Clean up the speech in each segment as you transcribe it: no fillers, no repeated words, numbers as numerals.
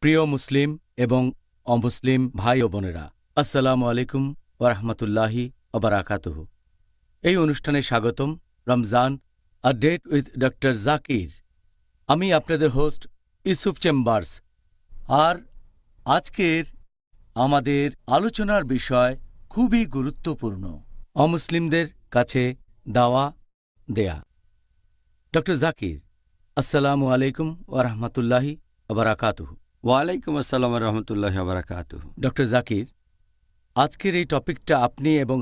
প্রিয় মুসলিম এবং অমুসলিম ভাই ও বোনেরা, আসসালামু আলাইকুম ওয়া রাহমাতুল্লাহি ওয়া বারাকাতুহু। এই অনুষ্ঠানে স্বাগতম। Ramzan a date with doctor Zakir. আমি আপনাদের হোস্ট ইউসুফ চেম্বার্স। আর আজকের আমাদের আলোচনার বিষয় খুবই গুরুত্বপূর্ণ, অমুসলিমদের কাছে দাওয়া দেয়া। ডক্টর জাকির, আসসালামু আলাইকুম ওয়া রাহমাতুল্লাহি ওয়া বারাকাতুহু। ওয়ালাইকুম আসসালাম রহমতুল্লাহ বারাকাতুহু। ডক্টর জাকির, আজকের এই টপিকটা আপনি এবং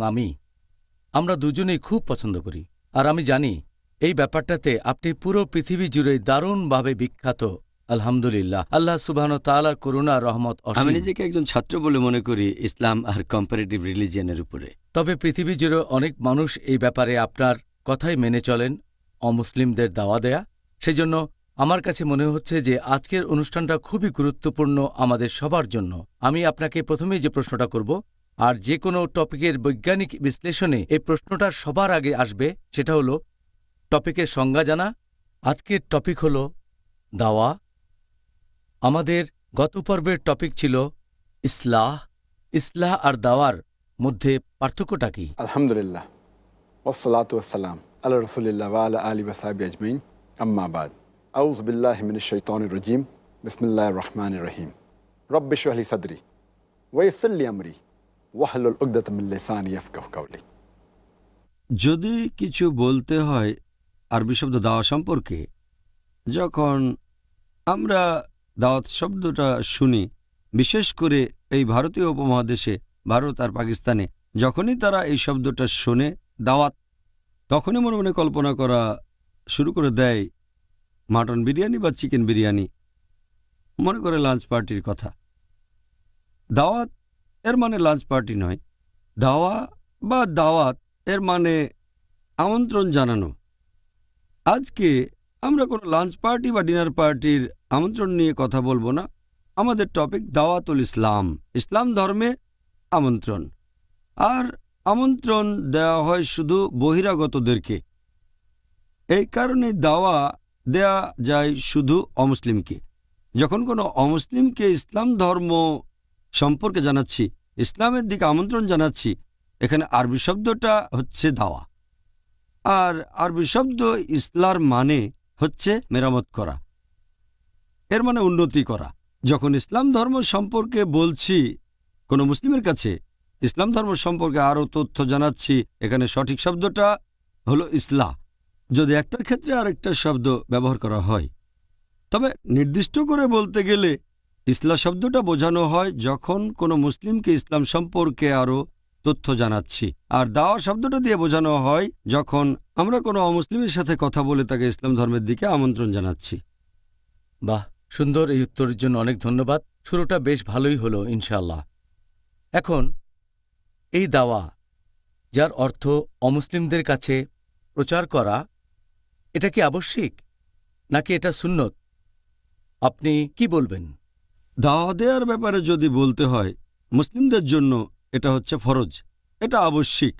আমরা দুজনেই খুব পছন্দ করি। আর আমি জানি এই ব্যাপারটাতে আপনি পুরো পৃথিবী জুড়ে দারুণভাবে বিখ্যাত। আলহামদুলিল্লাহ, আল্লাহ সুবহানাহু ওয়া তাআলার করুণা রহমত আমি অসীম। নিজেকে একজন ছাত্র বলে মনে করি ইসলাম আর কম্পারেটিভ রিলিজিয়নের উপরে। তবে পৃথিবী জুড়ে অনেক মানুষ এই ব্যাপারে আপনার কথাই মেনে চলেন, অমুসলিমদের দাওয়া দেয়া। সেজন্য আমার কাছে মনে হচ্ছে যে আজকের অনুষ্ঠানটা খুবই গুরুত্বপূর্ণ আমাদের সবার জন্য। আমি আপনাকে প্রথমেই যে প্রশ্নটা করব, আর যে কোনো টপিকের বৈজ্ঞানিক বিশ্লেষণে এই প্রশ্নটা সবার আগে আসবে, সেটা হলো টপিকের সংজ্ঞা জানা। আজকের টপিক হলো দাওয়া। আমাদের গত পর্বের টপিক ছিল ইসলাহ। ইসলাহ আর দাওয়ার মধ্যে পার্থক্যটা কি? আলহামদুলিল্লাহ, ওয়াসসালাতু ওয়াসসালাম আলা রাসূলিল্লাহ ওয়া আলা আলিহি ওয়া সাহবিহি আজমাইন, আম্মা বাদ। আউযু বিল্লাহি মিনাশ শাইতানির রাজীম। বিসমিল্লাহির রহমানির রহিম। রব্বি ইশরাহ লি সাদরি ওয়া ইয়াসসির লি আমরি ওয়াহলুল উকদাতাম মিন লিসানি ইয়াফকাহু কাওলি। যদি কিছু বলতে হয় আরবি শব্দ দাওয়া সম্পর্কে, যখন আমরা দাওয়াত শব্দটা শুনি, বিশেষ করে এই ভারতীয় উপমহাদেশে, ভারত আর পাকিস্তানে, যখনই তারা এই শব্দটা শোনে দাওয়াত, তখনই মনে মনে কল্পনা করা শুরু করে দেয় মাটন বিরিয়ানি বা চিকেন বিরিয়ানি, মনে করে লাঞ্চ পার্টির কথা। দাওয়াত এর মানে লাঞ্চ পার্টি নয়। দাওয়া বা দাওয়াত এর মানে আমন্ত্রণ জানানো। আজকে আমরা কোনো লাঞ্চ পার্টি বা ডিনার পার্টির আমন্ত্রণ নিয়ে কথা বলবো না। আমাদের টপিক দাওয়াতুল ইসলাম, ইসলাম ধর্মে আমন্ত্রণ। আর আমন্ত্রণ দেওয়া হয় শুধু বহিরাগতদেরকে। এই কারণে দাওয়া দেয়া যায় শুধু অমুসলিমকে। যখন কোনো অমুসলিমকে ইসলাম ধর্ম সম্পর্কে জানাচ্ছি, ইসলামের দিকে আমন্ত্রণ জানাচ্ছি, এখানে আরবি শব্দটা হচ্ছে দাওয়া। আর আরবি শব্দ ইসলার মানে হচ্ছে মেরামত করা, এর মানে উন্নতি করা। যখন ইসলাম ধর্ম সম্পর্কে বলছি কোনো মুসলিমের কাছে, ইসলাম ধর্ম সম্পর্কে আরও তথ্য জানাচ্ছি, এখানে সঠিক শব্দটা হলো ইসলাহ, যদি একটার ক্ষেত্রে আরেকটা শব্দ ব্যবহার করা হয়। তবে নির্দিষ্ট করে বলতে গেলে ইসলাহ শব্দটা বোঝানো হয় যখন কোনো মুসলিমকে ইসলাম সম্পর্কে আরও তথ্য জানাচ্ছি। আর দাওয়া শব্দটা দিয়ে বোঝানো হয় যখন আমরা কোনো অমুসলিমের সাথে কথা বলে তাকে ইসলাম ধর্মের দিকে আমন্ত্রণ জানাচ্ছি। বাহ, সুন্দর। এই উত্তরের জন্য অনেক ধন্যবাদ। শুরুটা বেশ ভালোই হলো ইনশাআল্লাহ। এখন এই দাওয়া, যার অর্থ অমুসলিমদের কাছে প্রচার করা, এটা কি আবশ্যিক নাকি এটা সুন্নত? আপনি কি বলবেন? দাওয়া দেওয়ার ব্যাপারে যদি বলতে হয়, মুসলিমদের জন্য এটা হচ্ছে ফরজ, এটা আবশ্যিক।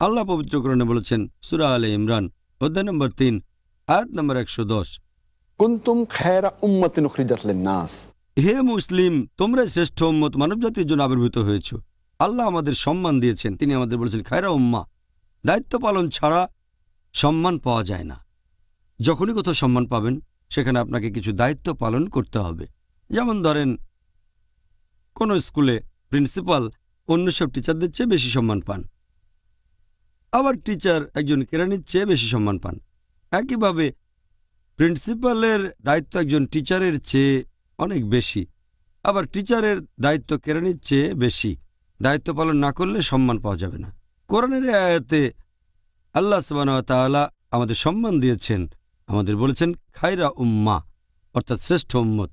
আল্লাহ পবিত্র কোরআনে বলেছেন, সূরা আলে ইমরান অধ্যায় নম্বর 3 আয়াত নম্বর 110, কুনতুম খায়রা উম্মাতিন উখরিজাত লিন-নাস। হে মুসলিম, তোমরাই শ্রেষ্ঠ উম্মত, মানবজাতির জন্য আবির্ভূত হয়েছ। আল্লাহ আমাদের সম্মান দিয়েছেন, তিনি আমাদের বলেছেন খায়রা উম্মাহ। দায়িত্ব পালন ছাড়া সম্মান পাওয়া যায় না। যখনই কোথাও সম্মান পাবেন, সেখানে আপনাকে কিছু দায়িত্ব পালন করতে হবে। যেমন ধরেন, কোনো স্কুলে প্রিন্সিপাল অন্য সব টিচারদের চেয়ে বেশি সম্মান পান, আবার টিচার একজন কেরানির চেয়ে বেশি সম্মান পান। একইভাবে প্রিন্সিপালের দায়িত্ব একজন টিচারের চেয়ে অনেক বেশি, আবার টিচারের দায়িত্ব কেরানির চেয়ে বেশি। দায়িত্ব পালন না করলে সম্মান পাওয়া যাবে না। কোরআনের এই আয়াতে আল্লাহ সুবহানাহু ওয়া তাআলা আমাদের সম্মান দিয়েছেন, আমাদের বলেছেন খায়রা উম্মাহ, অর্থাৎ শ্রেষ্ঠ উম্মত।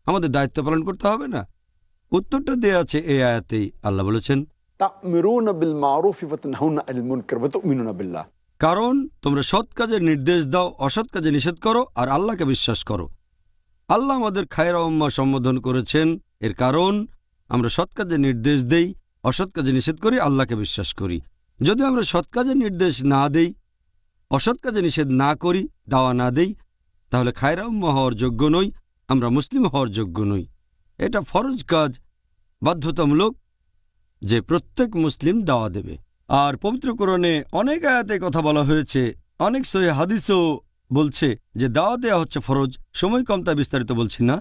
আমাদের দায়িত্ব পালন করতে হবে না? উত্তরটা দেয়া আছে এই আয়াতেই। আল্লাহ বলেছেন, তা'মিরুনা বিল মা'রুফি ওয়া তানহাউনা আনিল মুনকার ওয়া তু'মিনুনা বিল্লাহ। কারণ তোমরা সৎ কাজের নির্দেশ দাও, অসৎ কাজে নিষেধ করো, আর আল্লাহকে বিশ্বাস করো। আল্লাহ আমাদের খায়রা উম্মাহ সম্বোধন করেছেন, এর কারণ আমরা সৎ কাজের নির্দেশ দেই, অসৎ কাজে নিষেধ করি, আল্লাহকে বিশ্বাস করি। যদি আমরা সৎ কাজের নির্দেশ না দেই, অসৎ কাজে নিষেধ না করি, দাওয়া না দেই, তাহলে খায়রা উম্মাহ হওয়ার যোগ্য নই, আমরা মুসলিম হওয়ার যোগ্য নই। এটা ফরজ কাজ, বাধ্যতামূলক, যে প্রত্যেক মুসলিম দাওয়া দেবে। আর পবিত্র কোরআনে অনেক আয়াতে কথা বলা হয়েছে, অনেক সহিহ হাদিসও বলছে যে দাওয়া দেওয়া হচ্ছে ফরজ। সময় কম, তাই বিস্তারিত বলছি না।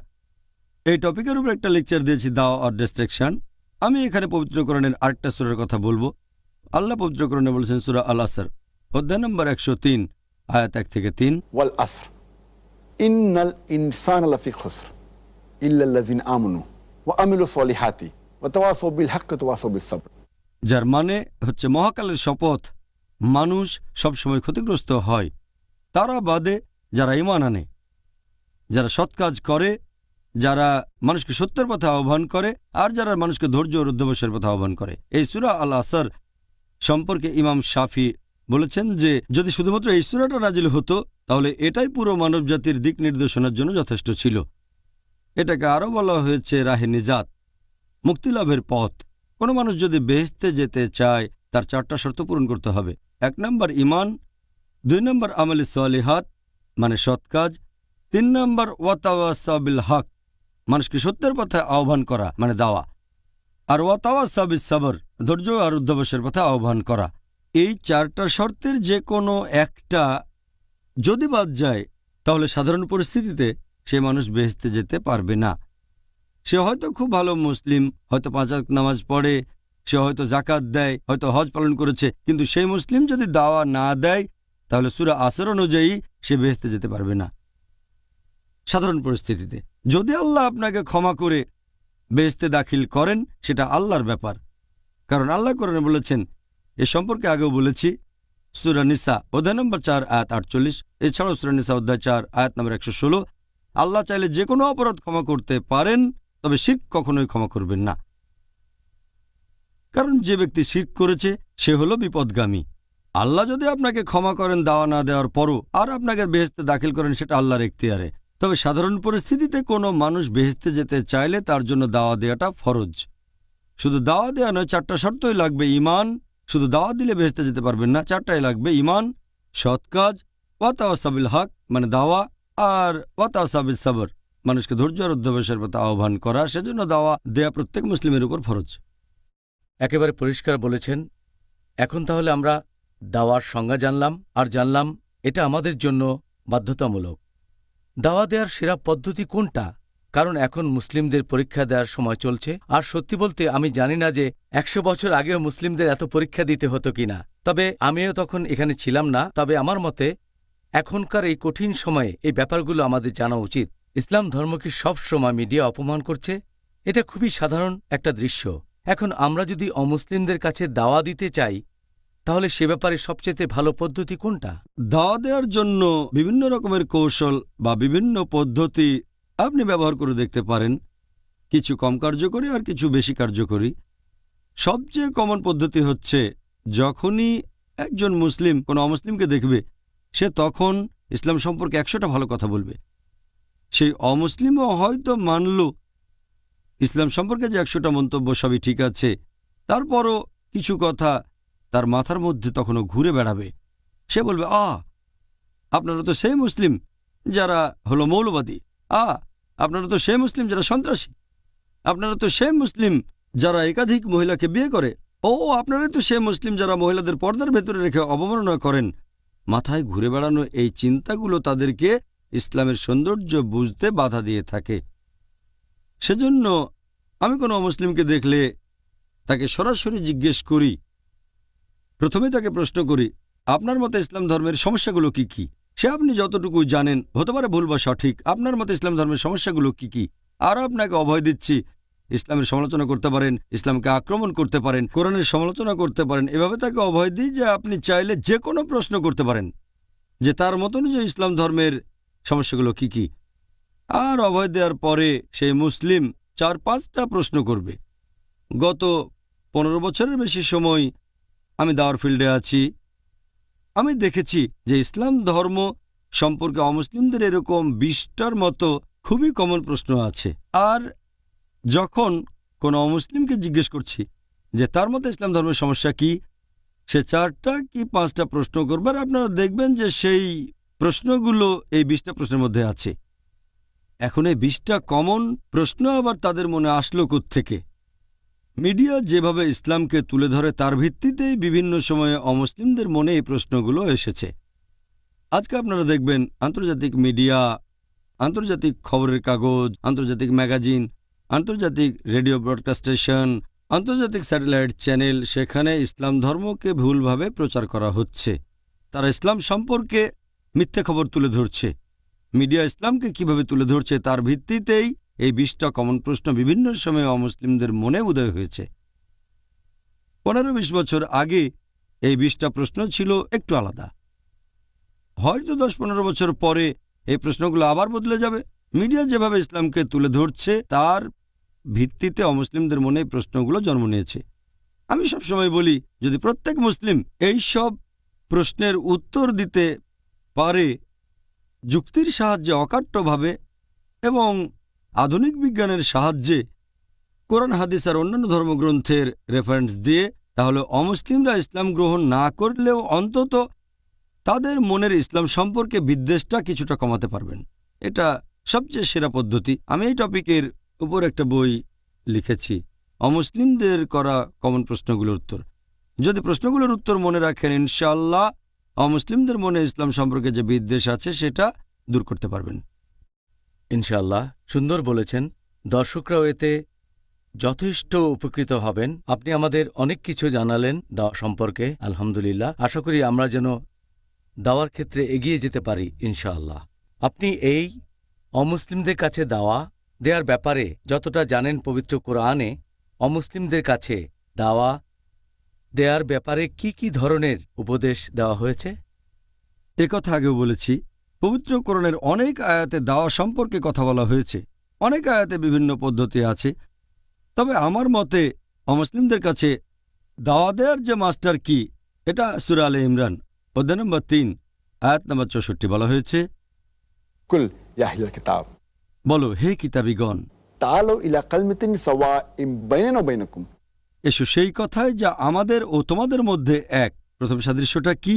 এই টপিকের উপর একটা লেকচার দিয়েছি, দাওয়া আর ডিস্ট্রাকশন। আমি এখানে পবিত্র কোরআনের আরেকটা সূরার কথা বলবো। আল্লাহ পবিত্র কোরআনে বলেছেন সূরা আল আসর অধ্যায় নম্বর 103 আয়াত 1 থেকে 3, ওয়াল আসর ইন্নাল ইনসানা লাফি খুসর ইল্লাল্লাযিনা আমানু ওয়া আমিলুস সলিহাতি ওয়া তাওয়াসাউ বিল হাক্কি ওয়া তাওয়াসাউ বিস সাবর। যার মানে হচ্ছে মহাকালের শপথ, মানুষ সবসময় ক্ষতিগ্রস্ত হয় তারা বাদে যারা ঈমান আনে, যারা সৎ কাজ করে, যারা মানুষকে সত্যের পথে আহ্বান করে, আর যারা মানুষকে ধৈর্য ও অধ্যবসায়ের পথে আহ্বান করে। এই সূরা আল আসর সম্পর্কে ইমাম শাফি বলেছেন যে যদি শুধুমাত্র এই সূরাটা নাজিল হতো তাহলে এটাই পুরো মানবজাতির দিক নির্দেশনার জন্য যথেষ্ট ছিল। এটাকে আরও বলা হয়েছে রাহে নিজাত, মুক্তিলাভের পথ। কোনো মানুষ যদি বেহেশতে যেতে চায় তার 4টা শর্ত পূরণ করতে হবে। 1 নম্বর ঈমান, 2 নম্বর আমালে সালিহাত মানে সৎ কাজ, 3 নম্বর ওয়াতাওয়াসা বিল হক মানুষকে সত্যের পথে আহ্বান করা মানে দাওয়া, আর ওয়াতাওয়াসা বিস সাবর ধৈর্য আর অধ্যবসায়ের পথে আহ্বান করা। এই 4টা শর্তের যে কোনো একটা যদি বাদ যায় তাহলে সাধারণ পরিস্থিতিতে সে মানুষ বেহেশতে যেতে পারবে না। সে হয়তো খুব ভালো মুসলিম, হয়তো 5 ওয়াক্ত নামাজ পড়ে, সে হয়তো যাকাত দেয়, হয়তো হজ পালন করেছে, কিন্তু সেই মুসলিম যদি দাওয়া না দেয় তাহলে সূরা আসর অনুযায়ী সে বেহেশতে যেতে পারবে না সাধারণ পরিস্থিতিতে। যদি আল্লাহ আপনাকে ক্ষমা করে বেহেশতে দাখিল করেন সেটা আল্লাহর ব্যাপার, কারণ আল্লাহ কোরআনে বলেছেন, এ সম্পর্কে আগেও বলেছি, সূরা নিসা অধ্যায় নম্বর 4 আয়াত 48, এছাড়াও সূরা নিসা অধ্যায় 4 আয়াত নম্বর 116, আল্লাহ চাইলে যে কোনো অপরাধ ক্ষমা করতে পারেন, তবে শিরক কখনোই ক্ষমা করবেন না, কারণ যে ব্যক্তি শিরক করেছে সে হলো বিপদগামী। আল্লাহ যদি আপনাকে ক্ষমা করেন দাওয়া না দেওয়ার পরও, আর আপনাকে বেহেশতে দাখিল করেন, সেটা আল্লাহর এখতিয়ারে। তবে সাধারণ পরিস্থিতিতে কোনো মানুষ বেহেশতে যেতে চাইলে তার জন্য দাওয়া দেওয়াটা ফরজ। শুধু দাওয়া দেওয়া নয়, 4টা শর্তই লাগবে। ঈমান, শুধু দাওয়া দিলে বেহেশতে যেতে পারবেন না, 4টাই লাগবে। ঈমান, সৎ কাজ, ওয়াতাওয়াসা বিল হক মানে দাওয়া, আর ওয়াতাওয়াসা বিস সাবর মানুষকে ধৈর্য আর অধ্যবসায়ের পথে আহ্বান করা। সেজন্য দাওয়া দেয়া প্রত্যেক মুসলিমের উপর ফরজ। একেবারে পরিষ্কার বলেছেন। এখন তাহলে আমরা দাওয়ার সংজ্ঞা জানলাম, আর জানলাম এটা আমাদের জন্য বাধ্যতামূলক। দাওয়া দেওয়ার সেরা পদ্ধতি কোনটা? কারণ এখন মুসলিমদের পরীক্ষা দেওয়ার সময় চলছে, আর সত্যি বলতে আমি জানি না যে 100 বছর আগেও মুসলিমদের এত পরীক্ষা দিতে হতো কিনা। তবে আমিও তখন এখানে ছিলাম না। তবে আমার মতে এখনকার এই কঠিন সময়ে এই ব্যাপারগুলো আমাদের জানা উচিত। ইসলাম ধর্মকে সব সময় মিডিয়া অপমান করছে, এটা খুবই সাধারণ একটা দৃশ্য। এখন আমরা যদি অমুসলিমদের কাছে দাওয়া দিতে চাই তাহলে সে ব্যাপারে সবচেয়ে ভালো পদ্ধতি কোনটা? দাওয়া দেওয়ার জন্য বিভিন্ন রকমের কৌশল বা বিভিন্ন পদ্ধতি আপনি ব্যবহার করে দেখতে পারেন, কিছু কম কার্যকরী আর কিছু বেশি কার্যকরী। সবচেয়ে কমন পদ্ধতি হচ্ছে যখনই একজন মুসলিম কোনো অমুসলিমকে দেখবে, সে তখন ইসলাম সম্পর্কে 100টা ভালো কথা বলবে। সেই অমুসলিমও হয়তো মানল ইসলাম সম্পর্কে যে 100টা মন্তব্য সবই ঠিক আছে, তারপরও কিছু কথা তার মাথার মধ্যে তখনও ঘুরে বেড়াবে। সে বলবে, আপনারা তো সেই মুসলিম যারা হলো মৌলবাদী, আপনারা তো সেই মুসলিম যারা সন্ত্রাসী, আপনারা তো সেই মুসলিম যারা একাধিক মহিলাকে বিয়ে করে, আপনারা তো সেই মুসলিম যারা মহিলাদের পর্দার ভেতরে রেখে অবমাননা করেন। মাথায় ঘুরে বেড়ানো এই চিন্তাগুলো তাদেরকে ইসলামের সৌন্দর্য বুঝতে বাধা দিয়ে থাকে। সেজন্য আমি কোনো অমুসলিমকে দেখলে তাকে সরাসরি জিজ্ঞেস করি, প্রথমে তাকে প্রশ্ন করি, আপনার মতে ইসলাম ধর্মের সমস্যাগুলো কি কি? সে আপনি যতটুকু জানেন, হতে পারে ভুল বা সঠিক, আপনার মতে ইসলাম ধর্মের সমস্যাগুলো কি কি? আর আপনাকে অভয় দিচ্ছি, ইসলামের সমালোচনা করতে পারেন, ইসলামকে আক্রমণ করতে পারেন, কোরআনের সমালোচনা করতে পারেন। এভাবে তাকে অভয় দিই যে আপনি চাইলে যে কোনো প্রশ্ন করতে পারেন, যে তার মত অনুযায়ী ইসলাম ধর্মের সমস্যাগুলো কি কি। আর অভয় দেওয়ার পরে সেই মুসলিম 4-5টা প্রশ্ন করবে। গত 15 বছরের বেশি সময় আমি দাওয়ার ফিল্ডে আছি। আমি দেখেছি যে ইসলাম ধর্ম সম্পর্কে অমুসলিমদের এরকম 20টার মতো খুবই কমন প্রশ্ন আছে। আর যখন কোনো অমুসলিমকে জিজ্ঞেস করছি যে তার মতে ইসলাম ধর্মের সমস্যা কি, সে 4টা কি 5টা প্রশ্ন করবার, আপনারা দেখবেন যে সেই প্রশ্নগুলো এই 20টা প্রশ্নের মধ্যে আছে। এখন এই 20টা কমন প্রশ্ন আবার তাদের মনে আসলো কোত্থেকে? মিডিয়া যেভাবে ইসলামকে তুলে ধরে তার ভিত্তিতেই বিভিন্ন সময়ে অমুসলিমদের মনে এই প্রশ্নগুলো এসেছে। আজকে আপনারা দেখবেন আন্তর্জাতিক মিডিয়া, আন্তর্জাতিক খবরের কাগজ, আন্তর্জাতিক ম্যাগাজিন, আন্তর্জাতিক রেডিও ব্রডকাস্ট স্টেশন, আন্তর্জাতিক স্যাটেলাইট চ্যানেল, সেখানে ইসলাম ধর্মকে ভুলভাবে প্রচার করা হচ্ছে। তারা ইসলাম সম্পর্কে মিথ্যে খবর তুলে ধরছে। মিডিয়া ইসলামকে কিভাবে তুলে ধরছে তার ভিত্তিতেই এই 20টা কমন প্রশ্ন বিভিন্ন সময়ে অমুসলিমদের মনে উদয় হয়েছে। 15-20 বছর আগে এই 20টা প্রশ্ন ছিল একটু আলাদা। হয়তো 10-15 বছর পরে এই প্রশ্নগুলো আবার বদলে যাবে। মিডিয়া যেভাবে ইসলামকে তুলে ধরছে তার ভিত্তিতে অমুসলিমদের মনে এই প্রশ্নগুলো জন্ম নিয়েছে। আমি সবসময় বলি, যদি প্রত্যেক মুসলিম এই সব প্রশ্নের উত্তর দিতে পারে যুক্তির সাহায্যে, অকাট্যভাবে এবং আধুনিক বিজ্ঞানের সাহায্যে, কোরআন হাদিস আর অন্যান্য ধর্মগ্রন্থের রেফারেন্স দিয়ে, তাহলে অমুসলিমরা ইসলাম গ্রহণ না করলেও অন্তত তাদের মনের ইসলাম সম্পর্কে বিদ্বেষটা কিছুটা কমাতে পারবেন। এটা সবচেয়ে সেরা পদ্ধতি। আমি এই টপিকের উপর একটা বই লিখেছি, অমুসলিমদের করা কমন প্রশ্নগুলোর উত্তর। যদি প্রশ্নগুলোর উত্তর মনে রাখেন, ইনশাআল্লাহ অমুসলিমদের মনে ইসলাম সম্পর্কে যে বিদ্বেষ আছে সেটা দূর করতে পারবেন। ইনশাআল্লাহ, সুন্দর বলেছেন। দর্শকরাও এতে যথেষ্ট উপকৃত হবেন। আপনি আমাদের অনেক কিছু জানালেন দাওয়া সম্পর্কে। আলহামদুলিল্লাহ, আশা করি আমরা যেন দাওয়ার ক্ষেত্রে এগিয়ে যেতে পারি ইনশাআল্লাহ। আপনি এই অমুসলিমদের কাছে দাওয়া দেওয়ার ব্যাপারে যতটা জানেন, পবিত্র কোরআনে অমুসলিমদের কাছে দাওয়া দেওয়ার ব্যাপারে কি কি ধরনের উপদেশ দেওয়া হয়েছে? কথা আগেও বলেছি, পবিত্র কোরআনের অনেক আয়াতে দাওয়া সম্পর্কে কথা বলা হয়েছে। অনেক আয়াতে বিভিন্ন পদ্ধতি আছে, তবে আমার মতে অমুসলিমদের কাছে দাওয়া দেওয়ার যে মাস্টার কি, এটা সূরা আলে ইমরান অধ্যায় নম্বর 3 আয়াত নম্বর 64 বলা হয়েছে, কুল ইয়া আহলাল কিতাব, বলো হে কিতাবীগণ, তাআলু ইলা কালিমাতিন সাওয়াইন বাইনানা ওয়া বাইনাকুম, এসো সেই কথায় যা আমাদের ও তোমাদের মধ্যে এক। প্রথম সাদৃশ্যটা কি?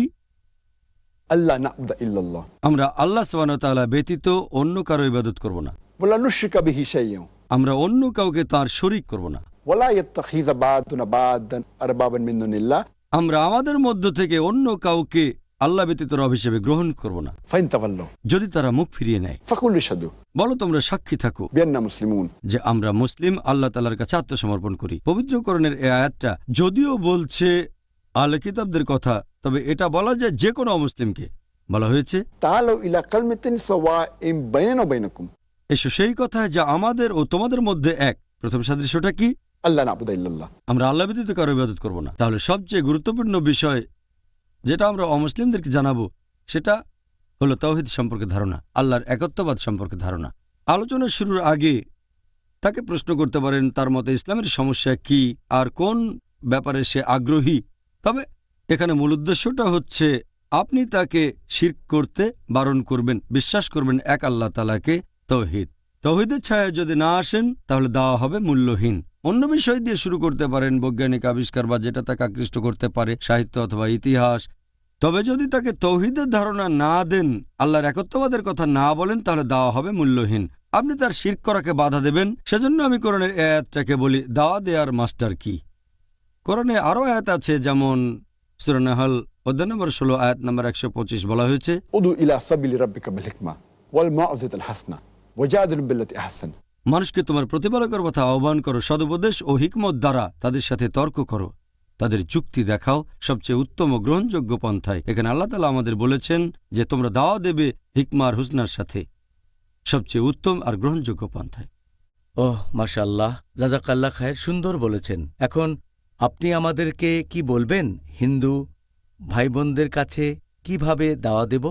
আল্লাহ না'বুদা ইল্লাল্লাহ, আমরা আল্লাহ সুবহানাহু ওয়া তাআলা ব্যতীত অন্য কারো ইবাদত করব না। ওয়ালা নুশরিকা বিহি শাইয়্যান, আমরা অন্য কাউকে তার শরীক করব না। ওয়ালা ইয়াত্তাখিযা বা'দুনা বা'দান আরবাবান মিন দুনিল্লাহ, আমরা আমাদের মধ্য থেকে অন্য কাউকে আল্লাহ ব্যতীত রব হিসেবে গ্রহণ করব না। ফাইন তাওয়াল্লাউ, যদি তারা মুখ ফিরিয়ে নেয়, ফাকুল ইশহাদু বলো তোমরা সাক্ষী থাকো বিআন্না মুসলিমুন, যে আমরা মুসলিম, আল্লাহ তাআলার কাছে আত্মসমর্পণ করি। পবিত্র কোরআনের এই আয়াতটা যদিও বলছে আহলে কিতাবদের কথা, তবে এটা বলা যায় যে কোনো অমুসলিমকে। বলা হয়েছে, তাআলু ইলা কালিমাতিন সাওয়াইন বাইনানা ওয়া বাইনাকুম, এসো সেই কথায় যা আমাদের ও তোমাদের মধ্যে এক। প্রথম সাদৃশ্যটা কি? আল্লাহ না'বুদা ইল্লাল্লাহ, আমরা আল্লাহ ব্যতীত কারো ইবাদত করব না। তাহলে সবচেয়ে গুরুত্বপূর্ণ বিষয় যেটা আমরা অমুসলিমদেরকে জানাবো সেটা হলো তাওহীদ সম্পর্কে ধারণা, আল্লাহর একত্ববাদ সম্পর্কে ধারণা। আলোচনা শুরুর আগে তাকে প্রশ্ন করতে পারেন তার মতে ইসলামের সমস্যা কি আর কোন ব্যাপারে সে আগ্রহী। তবে এখানে মূল উদ্দেশ্যটা হচ্ছে আপনি তাকে শিরক করতে বারণ করবেন, বিশ্বাস করবেন এক আল্লাহ তাআলাকে, তাওহীদ। তাওহীদের ছায়ায় যদি না আসেন তাহলে দেওয়া হবে মূল্যহীন। অন্য বিষয় দিয়ে শুরু করতে পারেন, বৈজ্ঞানিক আবিষ্কার বা যেটা তাকে আকৃষ্ট করতে পারে, সাহিত্য অথবা ইতিহাস। তবে যদি তাকে তাওহীদের ধারণা না দেন, আল্লাহর একত্ববাদের কথা না বলেন, তাহলে দেওয়া হবে মূল্যহীন। আপনি তার শিরক করাকে বাধা দেবেন। সেজন্য আমি কোরআনের এই আয়াতটাকে বলি দাওয়া দেয়ার মাস্টার কি। কোরআনে আরও আয়াত আছে, যেমন সূরা নাহল অধ্যায় নম্বর 16 আয়াত নম্বর 125 বলা হয়েছে, উদু ইলা সাবিলি রাব্বিকা বিল হিকমা ওয়াল মাউযিজাতিল হাসানা ওয়াজাদিলুম বিল্লাতি আহসান, মানুষকে তোমার প্রতিপালকের কথা আহ্বান করো, সদুপদেশ ও হিকমত দ্বারা তাদের সাথে তর্ক করো, তাদের যুক্তি দেখাও সবচেয়ে উত্তম ও গ্রহণযোগ্য পন্থায়। এখানে আল্লাহ তাআলা আমাদের বলেছেন যে তোমরা দাওয়া দেবে হিকমা আর হুসনার সাথে, সবচেয়ে উত্তম আর গ্রহণযোগ্য পন্থায়। ওহ মাশাআল্লাহ, জাযাকাল্লাহ খায়ের, সুন্দর বলেছেন। এখন আপনি আমাদেরকে কি বলবেন, হিন্দু ভাই বোনদের কাছে কিভাবে দাওয়া দেব?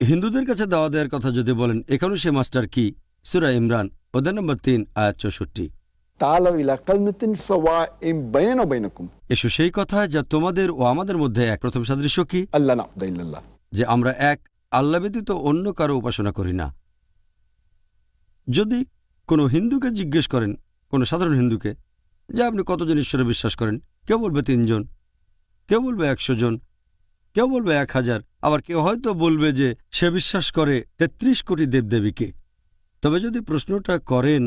হিন্দুদের কাছে দাওয়া দেওয়ার কথা যদি বলেন, এখানেও সে মাস্টার কি। সূরা ইমরান অধ্যায় নম্বর 3 আয়াত 64, তাআলু ইলা কালিমাতিন সাওয়াইন বাইনানা ওয়া বাইনাকুম, এসো সেই কথা যা তোমাদের ও আমাদের মধ্যে এক। প্রথম সাদৃশ্য কি? আল্লাহ না'বুদা ইল্লাল্লাহ, যে আমরা এক, আল্লাহ ব্যতীত অন্য কারো উপাসনা করি না। যদি কোনো হিন্দুকে জিজ্ঞেস করেন, কোনো সাধারণ হিন্দুকে, যে আপনি কতজন ঈশ্বরে বিশ্বাস করেন, কেউ বলবে 3 জন, কেউ বলবে 100 জন, কেউ বলবে 1000, আবার কেউ হয়তো বলবে যে সে বিশ্বাস করে 33 কোটি দেবদেবীকে। তবে যদি প্রশ্নটা করেন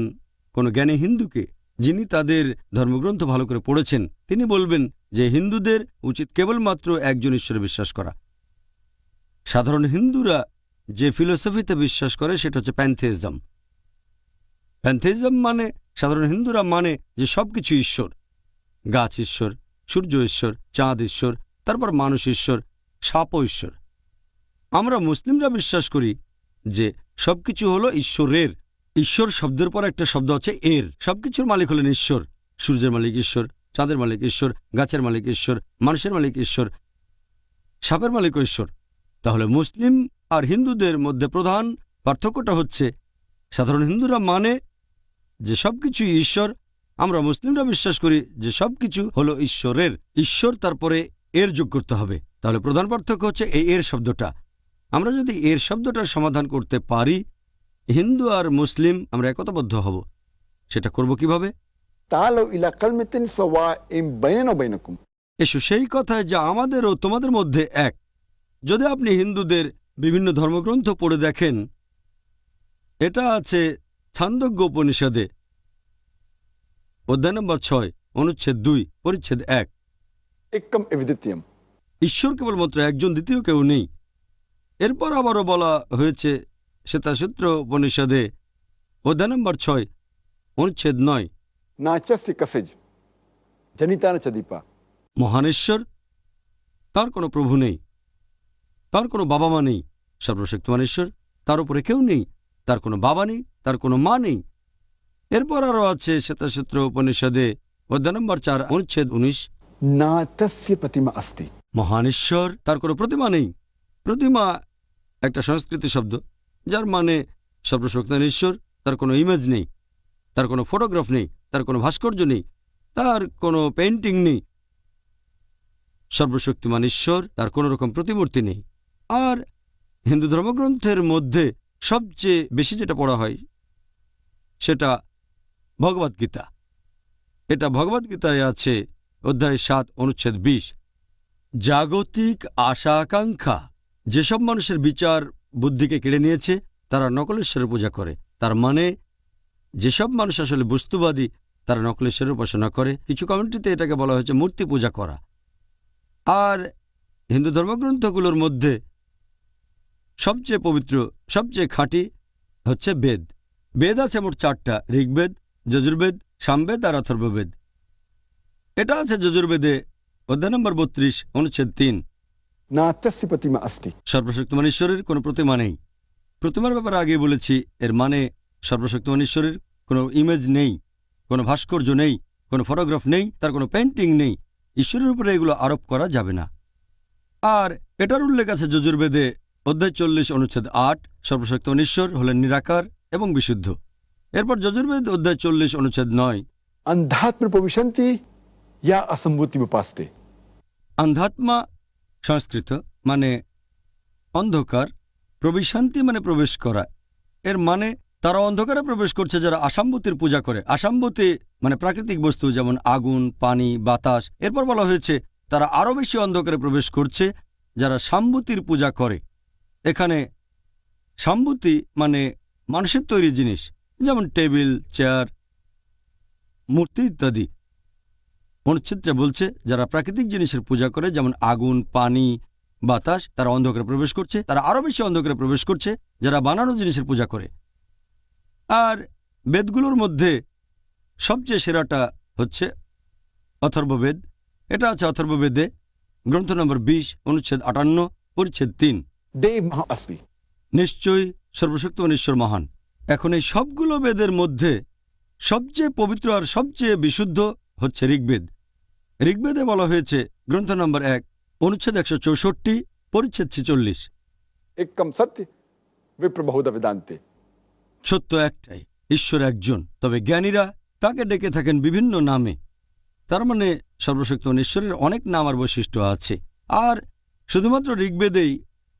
কোনো জ্ঞানী হিন্দুকে, যিনি তাদের ধর্মগ্রন্থ ভালো করে পড়েছেন, তিনি বলবেন যে হিন্দুদের উচিত কেবলমাত্র একজন ঈশ্বরে বিশ্বাস করা। সাধারণ হিন্দুরা যে ফিলোসফিতে বিশ্বাস করে সেটা হচ্ছে প্যান্থেইজম। প্যান্থেইজম মানে, সাধারণ হিন্দুরা মানে যে সবকিছু ঈশ্বর, গাছ ঈশ্বর, সূর্য ঈশ্বর, চাঁদ ঈশ্বর, তারপর মানুষ ঈশ্বর, সাপও ঈশ্বর। আমরা মুসলিমরা বিশ্বাস করি যে সবকিছু হলো ঈশ্বরের। ঈশ্বর শব্দের পর একটা শব্দ আছে এর। সবকিছুর মালিক হলেন ঈশ্বর। সূর্যের মালিক ঈশ্বর, চাঁদের মালিক ঈশ্বর, গাছের মালিক ঈশ্বর, মানুষের মালিক ঈশ্বর, সাপের মালিক ঈশ্বর। তাহলে মুসলিম আর হিন্দুদের মধ্যে প্রধান পার্থক্যটা হচ্ছে সাধারণ হিন্দুরা মানে যে সবকিছু ঈশ্বর, আমরা মুসলিমরা বিশ্বাস করি যে সবকিছু হলো ঈশ্বরের। ঈশ্বর তারপরে এর যোগ করতে হবে। তাহলে প্রধান পার্থক্য হচ্ছে এই এর শব্দটা। আমরা যদি এর শব্দটার সমাধান করতে পারি, হিন্দু আর মুসলিম আমরা একতাবদ্ধ হব। সেটা করব কিভাবে? তাআলাউ ইলা কালিমাতিন সাওয়াইন বাইনানা ওয়া বাইনাকুম। এসো সেই কথায় যা আমাদের ও তোমাদের মধ্যে এক। যদি আপনি হিন্দুদের বিভিন্ন ধর্মগ্রন্থ পড়ে দেখেন, এটা আছে ছান্দোগ্য উপনিষদে, অধ্যায় নম্বর 6, অনুচ্ছেদ 2, পরিচ্ছেদ 1। একম এভিদিত্যম। ঈশ্বর কেবলমাত্র একজন, দ্বিতীয় কেউ নেই। এরপর আবারও বলা হয়েছে শ্বেতাসূত্র উপনিষদে, অধ্যায় নম্বর 6, অনুচ্ছেদ 9, নাচস্তি কাসেজ জনিতানা চদীপা। মহানেশ্বর, তার কোনো প্রভু নেই, তার কোনো বাবা মা নেই। সর্বশক্তিমান ঈশ্বর, তার উপরে কেউ নেই, তার কোনো বাবা নেই, তার কোনো মা নেই। এরপর আরও আছে শ্বেতাসূত্র উপনিষদে, অধ্যায় নম্বর 4, অনুচ্ছেদ 19, না তস্য প্রতিমা আস্তি। মহানেশ্বর, তার কোনো প্রতিমা নেই। প্রতিমা একটা সংস্কৃত শব্দ যার মানে সর্বশক্তিমান ঈশ্বর, তার কোনো ইমেজ নেই, তার কোনো ফটোগ্রাফ নেই, তার কোনো ভাস্কর্য নেই, তার কোনো পেইন্টিং নেই। সর্বশক্তিমান ঈশ্বর, তার কোনো রকম প্রতিমূর্তি নেই। আর হিন্দু ধর্মগ্রন্থের মধ্যে সবচেয়ে বেশি যেটা পড়া হয় সেটা ভগবদ্গীতা। এটা ভগবদ্গীতায় আছে, অধ্যায় 7, অনুচ্ছেদ 20। জাগতিক আশা আকাঙ্ক্ষা যেসব মানুষের বিচার বুদ্ধিকে কেড়ে নিয়েছে তারা নকলেশ্বরের পূজা করে। তার মানে যেসব মানুষ আসলে বস্তুবাদী তারা নকলেশ্বরের উপাসনা করে। কিছু কমিউনিটিতে এটাকে বলা হয়েছে মূর্তি পূজা করা। আর হিন্দু ধর্মগ্রন্থগুলোর মধ্যে সবচেয়ে পবিত্র, সবচেয়ে খাঁটি হচ্ছে বেদ। বেদ আছে মোট 4টা, ঋগ্বেদ, যজুর্বেদ, সামবেদ আর অথর্ববেদ। এটা আছে যজুর্বেদে, অধ্যায় নম্বর 32, অনুচ্ছেদ 3, না তস্য প্রতিমা আস্তি। সর্বশক্তিমান ঈশ্বরের কোনো প্রতিমা নেই। প্রতিমার ব্যাপারে আগে বলেছি, এর মানে সর্বশক্তিমান ঈশ্বরের কোনো ইমেজ নেই, কোনো ভাস্কর্য নেই, কোনো ফটোগ্রাফ নেই, তার কোনো পেইন্টিং নেই। ঈশ্বরের উপরে এগুলো আরোপ করা যাবে না। আর এটার উল্লেখ আছে যজুর্বেদে, অধ্যায় 40, অনুচ্ছেদ 8, সর্বশক্তিমান ঈশ্বর হলেন নিরাকার এবং বিশুদ্ধ। এরপর যজুর্বেদ, অধ্যায় 40, অনুচ্ছেদ 9, अंधात्म प्रविशन्ति या असंभूति उपास्ते। অন্ধাত্মা সংস্কৃত মানে অন্ধকার, প্রবিশান্তি মানে প্রবেশ করা। এর মানে তারা অন্ধকারে প্রবেশ করছে যারা আসাম্বুতির পূজা করে। আসাম্বুতি মানে প্রাকৃতিক বস্তু যেমন আগুন, পানি, বাতাস। এরপর বলা হয়েছে তারা আরও বেশি অন্ধকারে প্রবেশ করছে যারা সাম্বুতির পূজা করে। এখানে সাম্বুতি মানে মানুষের তৈরি জিনিস, যেমন টেবিল, চেয়ার, মূর্তি ইত্যাদি। অনুচ্ছেদটা বলছে যারা প্রাকৃতিক জিনিসের পূজা করে যেমন আগুন, পানি, বাতাস, তারা অন্ধকারে প্রবেশ করছে। তারা আরও বেশি অন্ধকারে প্রবেশ করছে যারা বানানো জিনিসের পূজা করে। আর বেদগুলোর মধ্যে সবচেয়ে সেরাটা হচ্ছে অথর্ববেদ। এটা আছে অথর্ববেদে, গ্রন্থ নম্বর 20, অনুচ্ছেদ 58, পরিচ্ছেদ 3। देव महा अस्ति। নিশ্চয়ই সর্বশক্তিমান ঈশ্বর মহান। এখন এই সবগুলো বেদের মধ্যে সবচেয়ে পবিত্র আর সবচেয়ে বিশুদ্ধ হচ্ছে ঋগ্বেদ। ঋগ্বেদে বলা হয়েছে, গ্রন্থ নম্বর 1, অনুচ্ছেদ 164, পরিচ্ছেদ 46, एकम सत्य विप्र बहुधा वेदांते। সত্য একটাই, ঈশ্বর একজন, তবে জ্ঞানীরা তাকে ডেকে থাকেন বিভিন্ন নামে। তার মানে সর্বশক্তিমান ঈশ্বরের অনেক নাম আর বৈশিষ্ট্য আছে। আর শুধুমাত্র ঋগ্বেদেই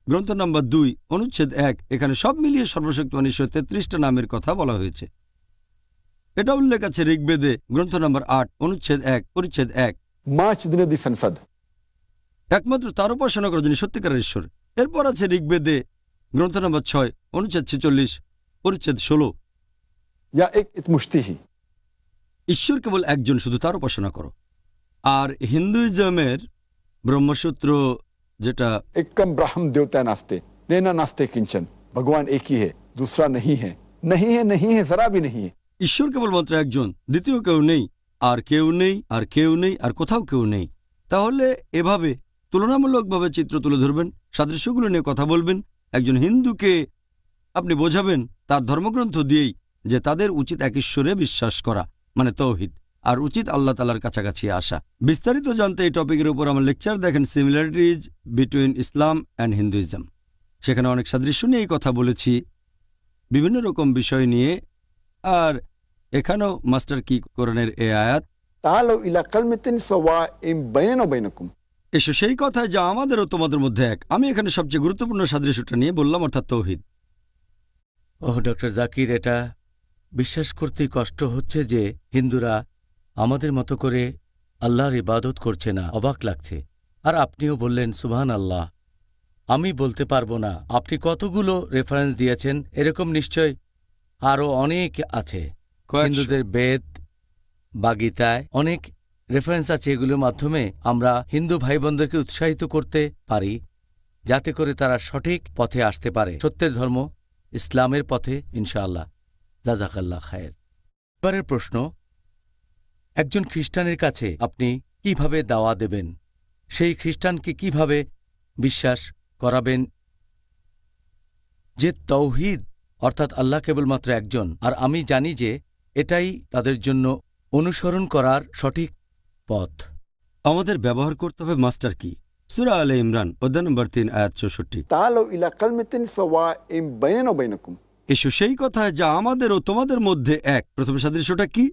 গ্রন্থ নম্বর 2, অনুচ্ছেদ 1, এখানে সব মিলিয়ে সর্বশক্তিমান ঈশ্বর 33টা নামের কথা বলা হয়েছে। এটা উল্লেখ আছে ঋগ্বেদে, গ্রন্থ নম্বর 8, অনুচ্ছেদ 1, পরিচ্ছেদ 1। माच दिन दी संसद। একমাত্র তার উপাসনা করার যিনি সত্যিকারের ঈশ্বর। এরপর আছে ঋগ্বেদে, গ্রন্থ নম্বর 6, অনুচ্ছেদ 46, পরিচ্ছেদ 16, या एक इतमुश्ती ही। ঈশ্বর কেবল একজন, শুধু তার উপাসনা করো। আর হিন্দুইজমের ব্রহ্মসূত্র যেটা एकम ब्राह्म देवता नास्ते नैना नास्ते किंचन, भगवान एक ही है, दूसरा नहीं है, नहीं है, नहीं है, जरा भी नहीं है। ঈশ্বর কেবলমাত্র একজন, দ্বিতীয় কেউ নেই, আর কেউ নেই, আর কেউ নেই, আর কোথাও কেউ নেই। তাহলে এভাবে তুলনামূলকভাবে চিত্র তুলে ধরবেন, সাদৃশ্যগুলো নিয়ে কথা বলবেন। একজন হিন্দুকে আপনি বোঝাবেন তার ধর্মগ্রন্থ দিয়েই যে তাদের উচিত এক ঈশ্বরে বিশ্বাস করা, মানে তৌহিদ, আর উচিত আল্লাহ তাআলার কাছাকাছি আসা। বিস্তারিত জানতে এই টপিকের উপর আমার লেকচার দেখেন, similarities between Islam and Hinduism. সেখানে অনেক সাদৃশ্য নিয়েই কথা বলেছি, বিভিন্ন রকম বিষয় নিয়ে। আর এখানেও মাস্টার কি কোরআনের এ আয়াত, तालो इला कलमतिन सवाइम बैनना व बैनकुम। এসো সেই কথা যা আমাদের ও তোমাদের মধ্যে এক। আমি এখানে সবচেয়ে গুরুত্বপূর্ণ সাদৃশ্যটা নিয়ে বললাম, অর্থাৎ তৌহিদ। ওহ ডক্টর জাকির, এটা বিশ্বাস করতেই কষ্ট হচ্ছে যে হিন্দুরা আমাদের মতো করে আল্লাহর ইবাদত করছে না। অবাক লাগছে। আর আপনিও বললেন সুবহান আল্লাহ। আমি বলতে পারবো না আপনি কতগুলো রেফারেন্স দিয়েছেন, এরকম নিশ্চয় আরও অনেক আছে। হিন্দুদের বেদ বা গীতায় অনেক রেফারেন্স আছে, এগুলোর মাধ্যমে আমরা হিন্দু ভাইবোনদেরকে উৎসাহিত করতে পারি যাতে করে তারা সঠিক পথে আসতে পারে, সত্যের ধর্ম ইসলামের পথে, ইনশাআল্লাহ। জাযাকাল্লাহ খায়ের। এবারের প্রশ্ন, একজন খ্রিস্টানের কাছে আপনি কিভাবে দাওয়া দেবেন? সেই খ্রিস্টানকে কিভাবে বিশ্বাস করাবেন যে তৌহিদ অর্থাৎ আল্লাহ কেবলমাত্র একজন, আর আমি জানি যে এটাই তাদের জন্য অনুসরণ করার সঠিক পথ? আমাদের ব্যবহার করতে হবে মাস্টার কি, সূরা আলে ইমরান অধ্যায় নম্বর 3 আয়াত 64। तालो इला कलमतिन सवाइम बैनना व बैनकुम। এসো সেই কথা যা আমাদের ও তোমাদের মধ্যে এক। প্রথম সাদৃশ্যটা কি?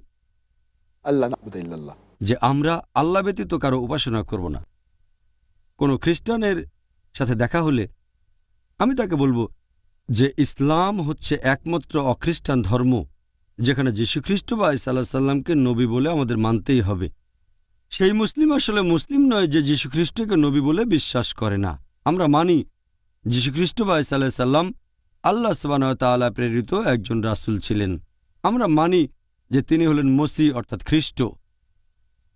अल्लाह नाबुदु इल्लल्लाह, যে আমরা আল্লাহ ব্যতীত কারো উপাসনা করব না। কোনো খ্রিস্টানের সাথে দেখা হলে আমি তাকে বলবো যে ইসলাম হচ্ছে একমাত্র অখ্রিস্টান ধর্ম যেখানে যীশুখ্রিস্ট বা ঈসা আলাইহিস সালামকে নবী বলে আমাদের মানতেই হবে। সেই মুসলিম আসলে মুসলিম নয় যে যীশুখ্রিস্টকে নবী বলে বিশ্বাস করে না। আমরা মানি যীশুখ্রিস্ট বা ঈসা আলাইহিস সালাম আল্লাহ সুবহানাহু ওয়া তাআলা প্রেরিত একজন রাসূল ছিলেন। আমরা মানি যে তিনি হলেন মসিহ অর্থাৎ খ্রিস্ট।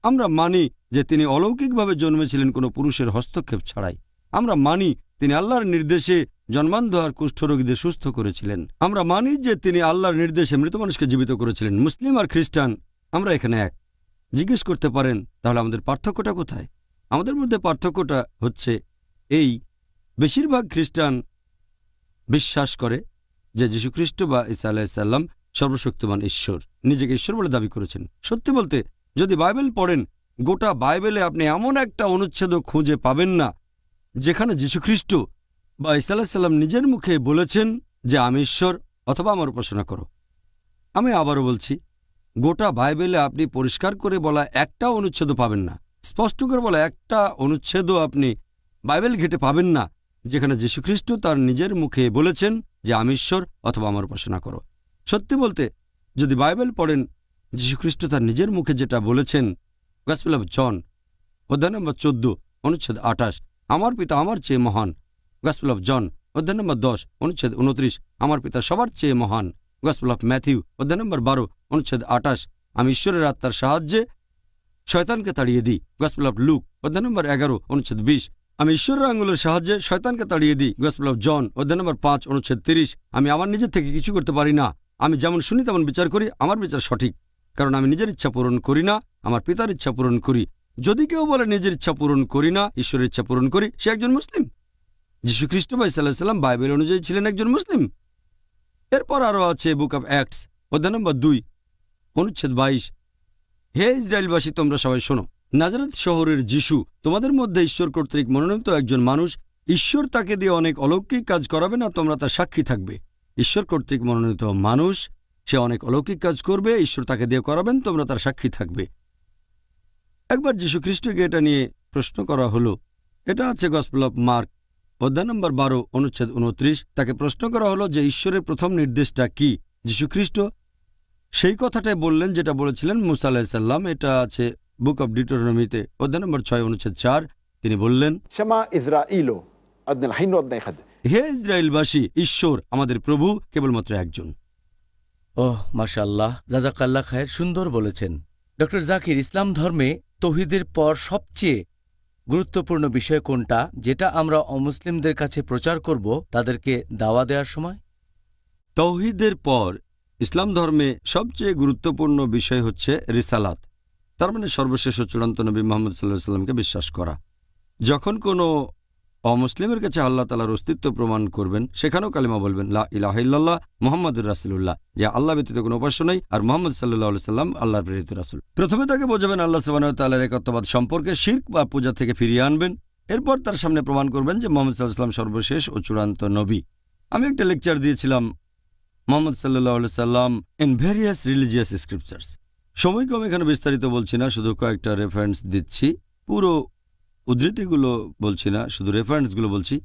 আমরা মানি যে তিনি অলৌকিকভাবে জন্মেছিলেন কোনো পুরুষের হস্তক্ষেপ ছাড়াই। আমরা মানি তিনি আল্লাহর নির্দেশে জন্মান্ধ আর কুষ্ঠরোগীদের সুস্থ করেছিলেন। আমরা মানি যে তিনি আল্লাহর নির্দেশে মৃত মানুষকে জীবিত করেছিলেন। মুসলিম আর খ্রিস্টান আমরা এখানে এক। জিজ্ঞেস করতে পারেন তাহলে আমাদের পার্থক্যটা কোথায়? আমাদের মধ্যে পার্থক্যটা হচ্ছে এই, বেশিরভাগ খ্রিস্টান বিশ্বাস করে যে যীশুখ্রিস্ট বা ঈসা আলাইহিস সালাম সর্বশক্তিমান ঈশ্বর, নিজেকে ঈশ্বর বলে দাবি করেছেন। সত্যি বলতে যদি বাইবেল পড়েন, গোটা বাইবেলে আপনি এমন একটা অনুচ্ছেদ খুঁজে পাবেন না যেখানে যীশুখ্রিস্ট বা ঈসা আলাইহিস সালাম নিজের মুখে বলেছেন যে আমি ঈশ্বর অথবা আমার উপাসনা করো। আমি আবারও বলছি, গোটা বাইবেলে আপনি পরিষ্কার করে বলা একটা অনুচ্ছেদ পাবেন না, স্পষ্ট করে বলা একটা অনুচ্ছেদও আপনি বাইবেল ঘেটে পাবেন না যেখানে যীশুখ্রিস্ট তার নিজের মুখে বলেছেন যে আমি ঈশ্বর অথবা আমার উপাসনা করো। সত্যি বলতে যদি বাইবেল পড়েন, যীশুখ্রিস্ট তার নিজের মুখে যেটা বলেছেন, গসপেল অফ জন অধ্যায় নম্বর 14 অনুচ্ছেদ 28, আমার পিতা আমার চেয়ে মহান। গসপেল অফ জন অধ্যায় নম্বর 10 অনুচ্ছেদ 29, আমার পিতা সবার চেয়ে মহান। গসপেল অফ ম্যাথিউ অধ্যায় নম্বর 12 অনুচ্ছেদ 28, আমি ঈশ্বরের আত্মার সাহায্যে শয়তানকে তাড়িয়ে দিই। গসপেল অফ লুক অধ্যায় নম্বর 11 অনুচ্ছেদ 20, আমি ঈশ্বরের আঙুলের সাহায্যে শয়তানকে তাড়িয়ে দিই। গসপেল অফ জন অধ্যায় নম্বর 5 অনুচ্ছেদ 30, আমি আমার নিজের থেকে কিছু করতে পারি না, আমি যেমন শুনি তেমন বিচার করি, আমার বিচার সঠিক, কারণ আমি নিজের ইচ্ছা পূরণ করি না, আমার পিতার ইচ্ছা পূরণ করি। যদি কেউ বলে নিজের ইচ্ছা পূরণ করি না, ঈশ্বরের ইচ্ছা পূরণ করি, সে একজন মুসলিম। যীশুখ্রিস্ট বা ঈসা আলাইহিস সালাম বাইবেল অনুযায়ী ছিলেন একজন মুসলিম। এরপর আরও আছে বুক অব অ্যাক্টস অধ্যায় নম্বর 2 অনুচ্ছেদ 22, হে ইসরায়েলবাসী তোমরা সবাই শোনো, নাজারেত শহরের যিশু তোমাদের মধ্যে ঈশ্বর কর্তৃক মনোনীত একজন মানুষ, ঈশ্বর তাকে দিয়ে অনেক অলৌকিক কাজ করাবে না, তোমরা তার সাক্ষী থাকবে। ঈশ্বর কর্তৃক মনোনীত মানুষ, সে অনেক অলৌকিক কাজ করবে, ঈশ্বর তাকে দিয়ে করাবেন, তোমরা তার সাক্ষী থাকবে। একবার যীশুখ্রিস্টকে এটা নিয়ে প্রশ্ন করা হলো, এটা আছে গসপেল অফ মার্ক অধ্যায় নম্বর 12 অনুচ্ছেদ 29, তাকে প্রশ্ন করা হলো যে ঈশ্বরের প্রথম নির্দেশটা কি। যীশুখ্রিস্ট সেই কথাটাই বললেন যেটা বলেছিলেন মুসা আলাইহিস সালাম। এটা আছে বুক অব ডিউটেরোনমিতে অধ্যায় নম্বর 6 অনুচ্ছেদ 4, তিনি বললেন, शमा इज़राइलो अदनल हिन्नो अदनल खद। হে ইসরায়েলবাসী, ঈশ্বর আমাদের প্রভু কেবলমাত্র একজন। ওহ মাশাআল্লাহ, জাযাকাল্লাহ খায়ের, সুন্দর বলেছেন। ডক্টর জাকির, ইসলাম ধর্মে তৌহিদের পর সবচেয়ে গুরুত্বপূর্ণ বিষয় কোনটা, যেটা আমরা অমুসলিমদের কাছে প্রচার করব তাদেরকে দাওয়া দেওয়ার সময়? তাওহীদের পর ইসলাম ধর্মে সবচেয়ে গুরুত্বপূর্ণ বিষয় হচ্ছে রিসালাত, তার মানে সর্বশেষ ও চূড়ান্ত নবী মুহাম্মদ সাল্লাল্লাহু আলাইহি সাল্লামকে বিশ্বাস করা। যখন কোনো অমুসলিমের কাছে আল্লাহ তাআলার অস্তিত্ব প্রমাণ করবেন, সেখানেও কালিমা বলবেন লা ইলাহা ইল্লাল্লাহ মুহাম্মাদুর রাসূলুল্লাহ, যে আল্লাহ ব্যতীত কোনো উপাস্য নেই আর মুহাম্মদ সাল্লাল্লাহু আলাইহি সাল্লাম আল্লাহর প্রেরিত রাসূল। প্রথমে তাকে বোঝাবেন আল্লাহ সুবহানাহু ওয়া তাআলার একত্ববাদ সম্পর্কে, শিরক বা পূজা থেকে ফিরিয়ে আনবেন। এরপর তার সামনে প্রমাণ করবেন যে মুহাম্মদ সাল্লাল্লাহু আলাইহি সাল্লাম সর্বশেষ ও চূড়ান্ত নবী। আমি একটা লেকচার দিয়েছিলাম, মুহাম্মদ সাল্লাল্লাহু আলাইহি সাল্লাম ইন ভেরিয়াস রিলিজিয়াস স্ক্রিপচার্স। সময় কম, এখানে বিস্তারিত বলছি না, শুধু কয়েকটা রেফারেন্স দিচ্ছি। পুরো উদ্ধৃতিগুলো বলছি না, শুধু রেফারেন্সগুলো বলছি।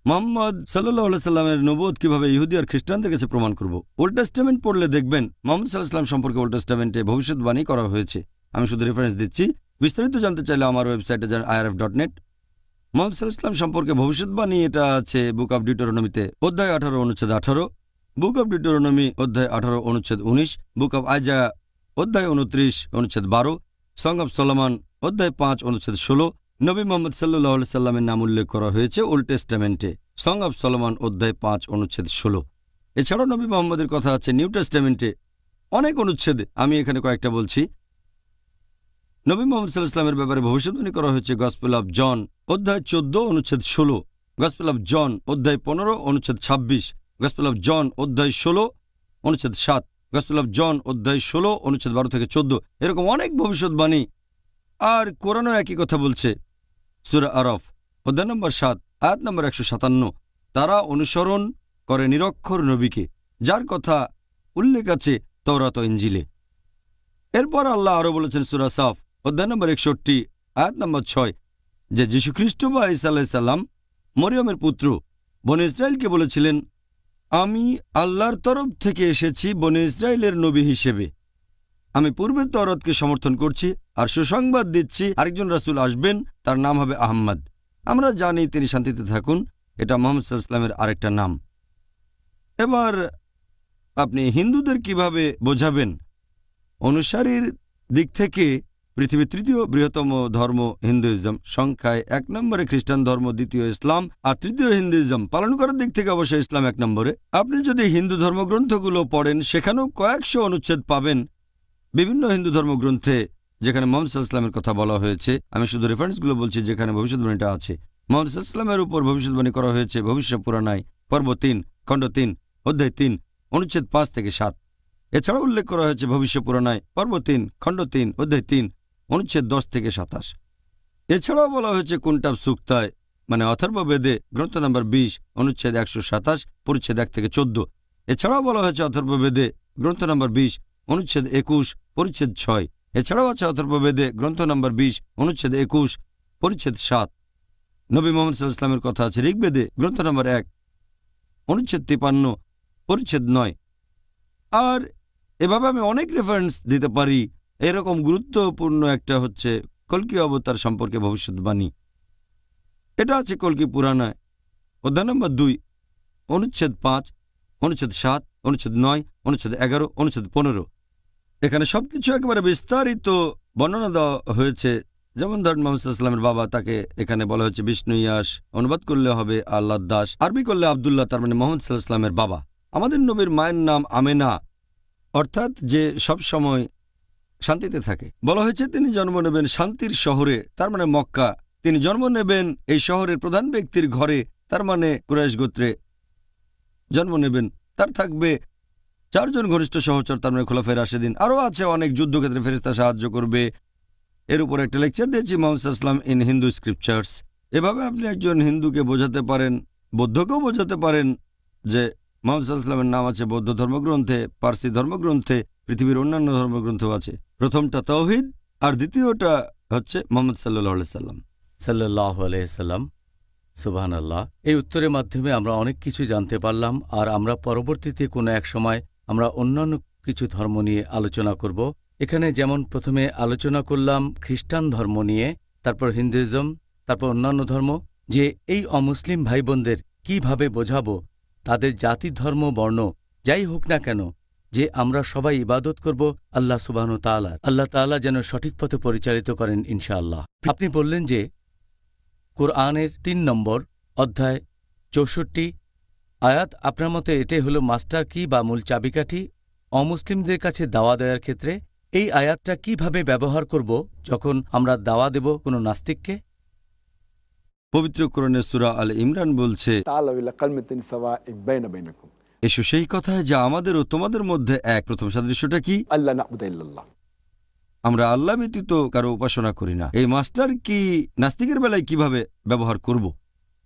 মুহাম্মদ সাল্লাল্লাহু আলাইহি সাল্লামের নবুয়ত কিভাবে ইহুদি আর খ্রিস্টানদের কাছে প্রমাণ করব। ওল্ড টেস্টামেন্ট পড়লে দেখবেন মুহাম্মদ সাল্লাল্লাহু আলাইহি সাল্লাম সম্পর্কে ওল্ড টেস্টামেন্টে ভবিষ্যৎবাণী করা হয়েছে। আমি শুধু রেফারেন্স দিচ্ছি, বিস্তারিত জানতে চাইলে আমার ওয়েবসাইটে যান irf.net। মুহাম্মদ সাল্লাল্লাহু আলাইহি সাল্লাম সম্পর্কে ভবিষ্যৎবাণী এটা আছে বুক অব ডিউটেরোনমিতে অধ্যায় 18 অনুচ্ছেদ 18, বুক অব ডিউটেরোনমি অধ্যায় 18 অনুচ্ছেদ 19, বুক অব আইজায়া অধ্যায় 29 অনুচ্ছেদ 12, সং অব সলোমন অধ্যায় 5 অনুচ্ছেদ 16। নবী মুহাম্মদ সাল্লাল্লাহু আলাইহি সাল্লামের নাম উল্লেখ করা হয়েছে ওল্ড টেস্টামেন্টে সং অব সলোমন অধ্যায় 5 অনুচ্ছেদ 16। এছাড়াও নবী মুহাম্মদের কথা আছে নিউ টেস্টামেন্টে অনেক অনুচ্ছেদে, আমি এখানে কয়েকটা বলছি। নবী মুহাম্মদ সাল্লাল্লাহু আলাইহি সাল্লামের ব্যাপারে ভবিষ্যদ্বাণী করা হয়েছে গসপেল অব জন অধ্যায় 14 অনুচ্ছেদ 16, গসপেল অব জন অধ্যায় 15 অনুচ্ছেদ 26, গসপেল অব জন অধ্যায় 16 অনুচ্ছেদ 7, গসপেল অব জন অধ্যায় 16 অনুচ্ছেদ 12 থেকে 14। এরকম অনেক ভবিষ্যদ্বাণী। আর কোরআনও একই কথা বলছে। সূরা আরফ অধ্যায় নম্বর 7 আয়াত নম্বর 157, তারা অনুসরণ করে নিরক্ষর নবীকে, যার কথা উল্লেখ আছে তাওরাত ও ইনজিলে। এরপর আল্লাহ আরও বলেছেন সূরা সাফ অধ্যায় নম্বর 61 আয়াত নম্বর 6, যে যীশুখ্রিস্ট বা ঈসা আলাইহিস সালাম মরিয়মের পুত্র বনী ইসরায়েলকে বলেছিলেন, আমি আল্লাহর তরফ থেকে এসেছি বনী ইসরায়েলের নবী হিসেবে। আমি পূর্বের তওরাতকে সমর্থন করছি আর সুসংবাদ দিচ্ছি আরেকজন রাসূল আসবেন, তার নাম হবে আহমদ। আমরা জানি তিনি শান্তিতে থাকুন, এটা মুহাম্মদ সাল্লাল্লাহু আলাইহি সাল্লামের আরেকটা নাম। এবার আপনি হিন্দুদের কিভাবে বোঝাবেন? অনুসারীর দিক থেকে পৃথিবীর তৃতীয় বৃহত্তম ধর্ম হিন্দুইজম, সংখ্যায় 1 নম্বরে খ্রিস্টান ধর্ম, দ্বিতীয় ইসলাম আর তৃতীয় হিন্দুইজম। পালন করার দিক থেকে অবশ্যই ইসলাম 1 নম্বরে। আপনি যদি হিন্দু ধর্মগ্রন্থগুলো পড়েন, সেখানেও কয়েকশো অনুচ্ছেদ পাবেন বিভিন্ন হিন্দু ধর্মগ্রন্থে যেখানে মুহাম্মদ সাল্লাল্লাহু আলাইহি সাল্লামের কথা বলা হয়েছে। আমি শুধু রেফারেন্সগুলো বলছি যেখানে ভবিষ্যৎবাণীটা আছে। মুহাম্মদ সাল্লাল্লাহু আলাইহি সাল্লামের উপর ভবিষ্যৎবাণী করা হয়েছে ভবিষ্য পুরাণায় পর্ব 3 খণ্ড 3 অধ্যায় 3 অনুচ্ছেদ 5 থেকে 7। এছাড়াও উল্লেখ করা হয়েছে ভবিষ্য পুরাণায় পর্ব 3 খণ্ড 3 অধ্যায় 3 অনুচ্ছেদ 10 থেকে 27। এছাড়াও বলা হয়েছে কুনটাব সুক্তায় মানে অথর্ববেদে গ্রন্থ নম্বর 20 অনুচ্ছেদ 127 পরিচ্ছেদ 1 থেকে 14। এছাড়াও বলা হয়েছে অথর্ববেদে গ্রন্থ নম্বর 20 অনুচ্ছেদ 21 পরিচ্ছেদ 6। এছাড়াও আছে অথর্ববেদে গ্রন্থ নম্বর 20 অনুচ্ছেদ 21 পরিচ্ছেদ 7। নবী মুহাম্মদ সাল্লাল্লাহু আলাইহি সাল্লামের কথা আছে ঋগ্বেদে গ্রন্থ নম্বর 1 অনুচ্ছেদ 53 পরিচ্ছেদ 9। আর এভাবে আমি অনেক রেফারেন্স দিতে পারি। এরকম গুরুত্বপূর্ণ একটা হচ্ছে কল্কি অবতার সম্পর্কে ভবিষ্যৎবাণী। এটা আছে কল্কি পুরাণায় অধ্যায় নম্বর 2 অনুচ্ছেদ 5 অনুচ্ছেদ 7 অনুচ্ছেদ 9 অনুচ্ছেদ 11 অনুচ্ছেদ 15। এখানে সবকিছু একেবারে বিস্তারিত বর্ণনা দেওয়া হয়েছে। যেমন ধরেন মুহাম্মদ সাল্লাল্লাহু আলাইহি সাল্লামের বাবা, তাকে এখানে বলা হয়েছে বিষ্ণু ইয়াস, অনুবাদ করলে হবে আল্লাহর দাস, আরবি করলে আব্দুল্লাহ, তার মানে মুহাম্মদ সাল্লাল্লাহু আলাইহি সাল্লামের বাবা। আমাদের নবীর মায়ের নাম আমেনা, অর্থাৎ যে সব সময় শান্তিতে থাকে। বলা হয়েছে তিনি জন্ম নেবেন শান্তির শহরে, তার মানে মক্কা। তিনি জন্ম নেবেন এই শহরের প্রধান ব্যক্তির ঘরে, তার মানে কুরাইশ গোত্রে জন্ম নেবেন। তার থাকবে 4 জন ঘনিষ্ঠ সহচর, তার মানে খোলাফায়ে রাশেদিন। আরও আছে অনেক যুদ্ধক্ষেত্রে ফেরেশতা সাহায্য করবে। এর উপর একটা লেকচার দিয়েছি মুহাম্মদ সাল্লাল্লাহু আলাইহি ওয়াসাল্লাম ইন হিন্দু স্ক্রিপচার্স। এভাবে আপনি একজন হিন্দুকে বোঝাতে পারেন, বৌদ্ধকেও বোঝাতে পারেন যে মুহাম্মদ সাল্লাল্লাহু আলাইহি ওয়াসাল্লামের নাম আছে বৌদ্ধ ধর্মগ্রন্থে, পার্সি ধর্মগ্রন্থে, পৃথিবীর অন্যান্য ধর্মগ্রন্থও আছে। প্রথমটা তাওহীদ আর দ্বিতীয়টা হচ্ছে মুহাম্মদ সাল্লাল্লাহু আলাইহি সাল্লাম। সাল্লাল্লাহু আলাইহি সাল্লাম। সুবহানাল্লাহ। এই উত্তরের মাধ্যমে আমরা অনেক কিছু জানতে পারলাম, আর আমরা পরবর্তীতে কোনো এক সময় আমরা অন্যান্য কিছু ধর্ম নিয়ে আলোচনা করব। এখানে যেমন প্রথমে আলোচনা করলাম খ্রিস্টান ধর্ম নিয়ে, তারপর হিন্দুইজম, তারপর অন্যান্য ধর্ম, যে এই অমুসলিম ভাই বোনদের কীভাবে বোঝাবো তাদের জাতি, ধর্ম, বর্ণ যাই হোক না কেন যে আমরা সবাই ইবাদত করব আল্লাহ সুবহানাহু ওয়া তাআলার। আল্লাহ তাআলা যেন সঠিক পথে পরিচালিত করেন ইনশাআল্লাহ। আপনি বললেন যে কোরআনের ৩ নম্বর অধ্যায় ৬৪ আয়াত, আপনার মতে এটাই হলো মাস্টার কি বা মূল চাবিকাঠি অমুসলিমদের কাছে দাওয়া দেওয়ার ক্ষেত্রে। এই আয়াতটা কিভাবে ব্যবহার করব যখন আমরা দাওয়া দেব কোনো নাস্তিককে? পবিত্র কোরআনের সূরা আল ইমরান বলছে, তাআলাউ ইলা কালিমাতিন সাওয়াইন বাইনা বাইনাকুম, এসো সেই কথায় যা আমাদের ও তোমাদের মধ্যে এক। প্রথম সাদৃশ্যটা কি? আল্লাহ না'বুদা ইল্লাল্লাহ। আমরা আল্লাহ ব্যতীত কারো উপাসনা করি না। এই মাস্টার কি নাস্তিকের বেলায় কিভাবে ব্যবহার করব?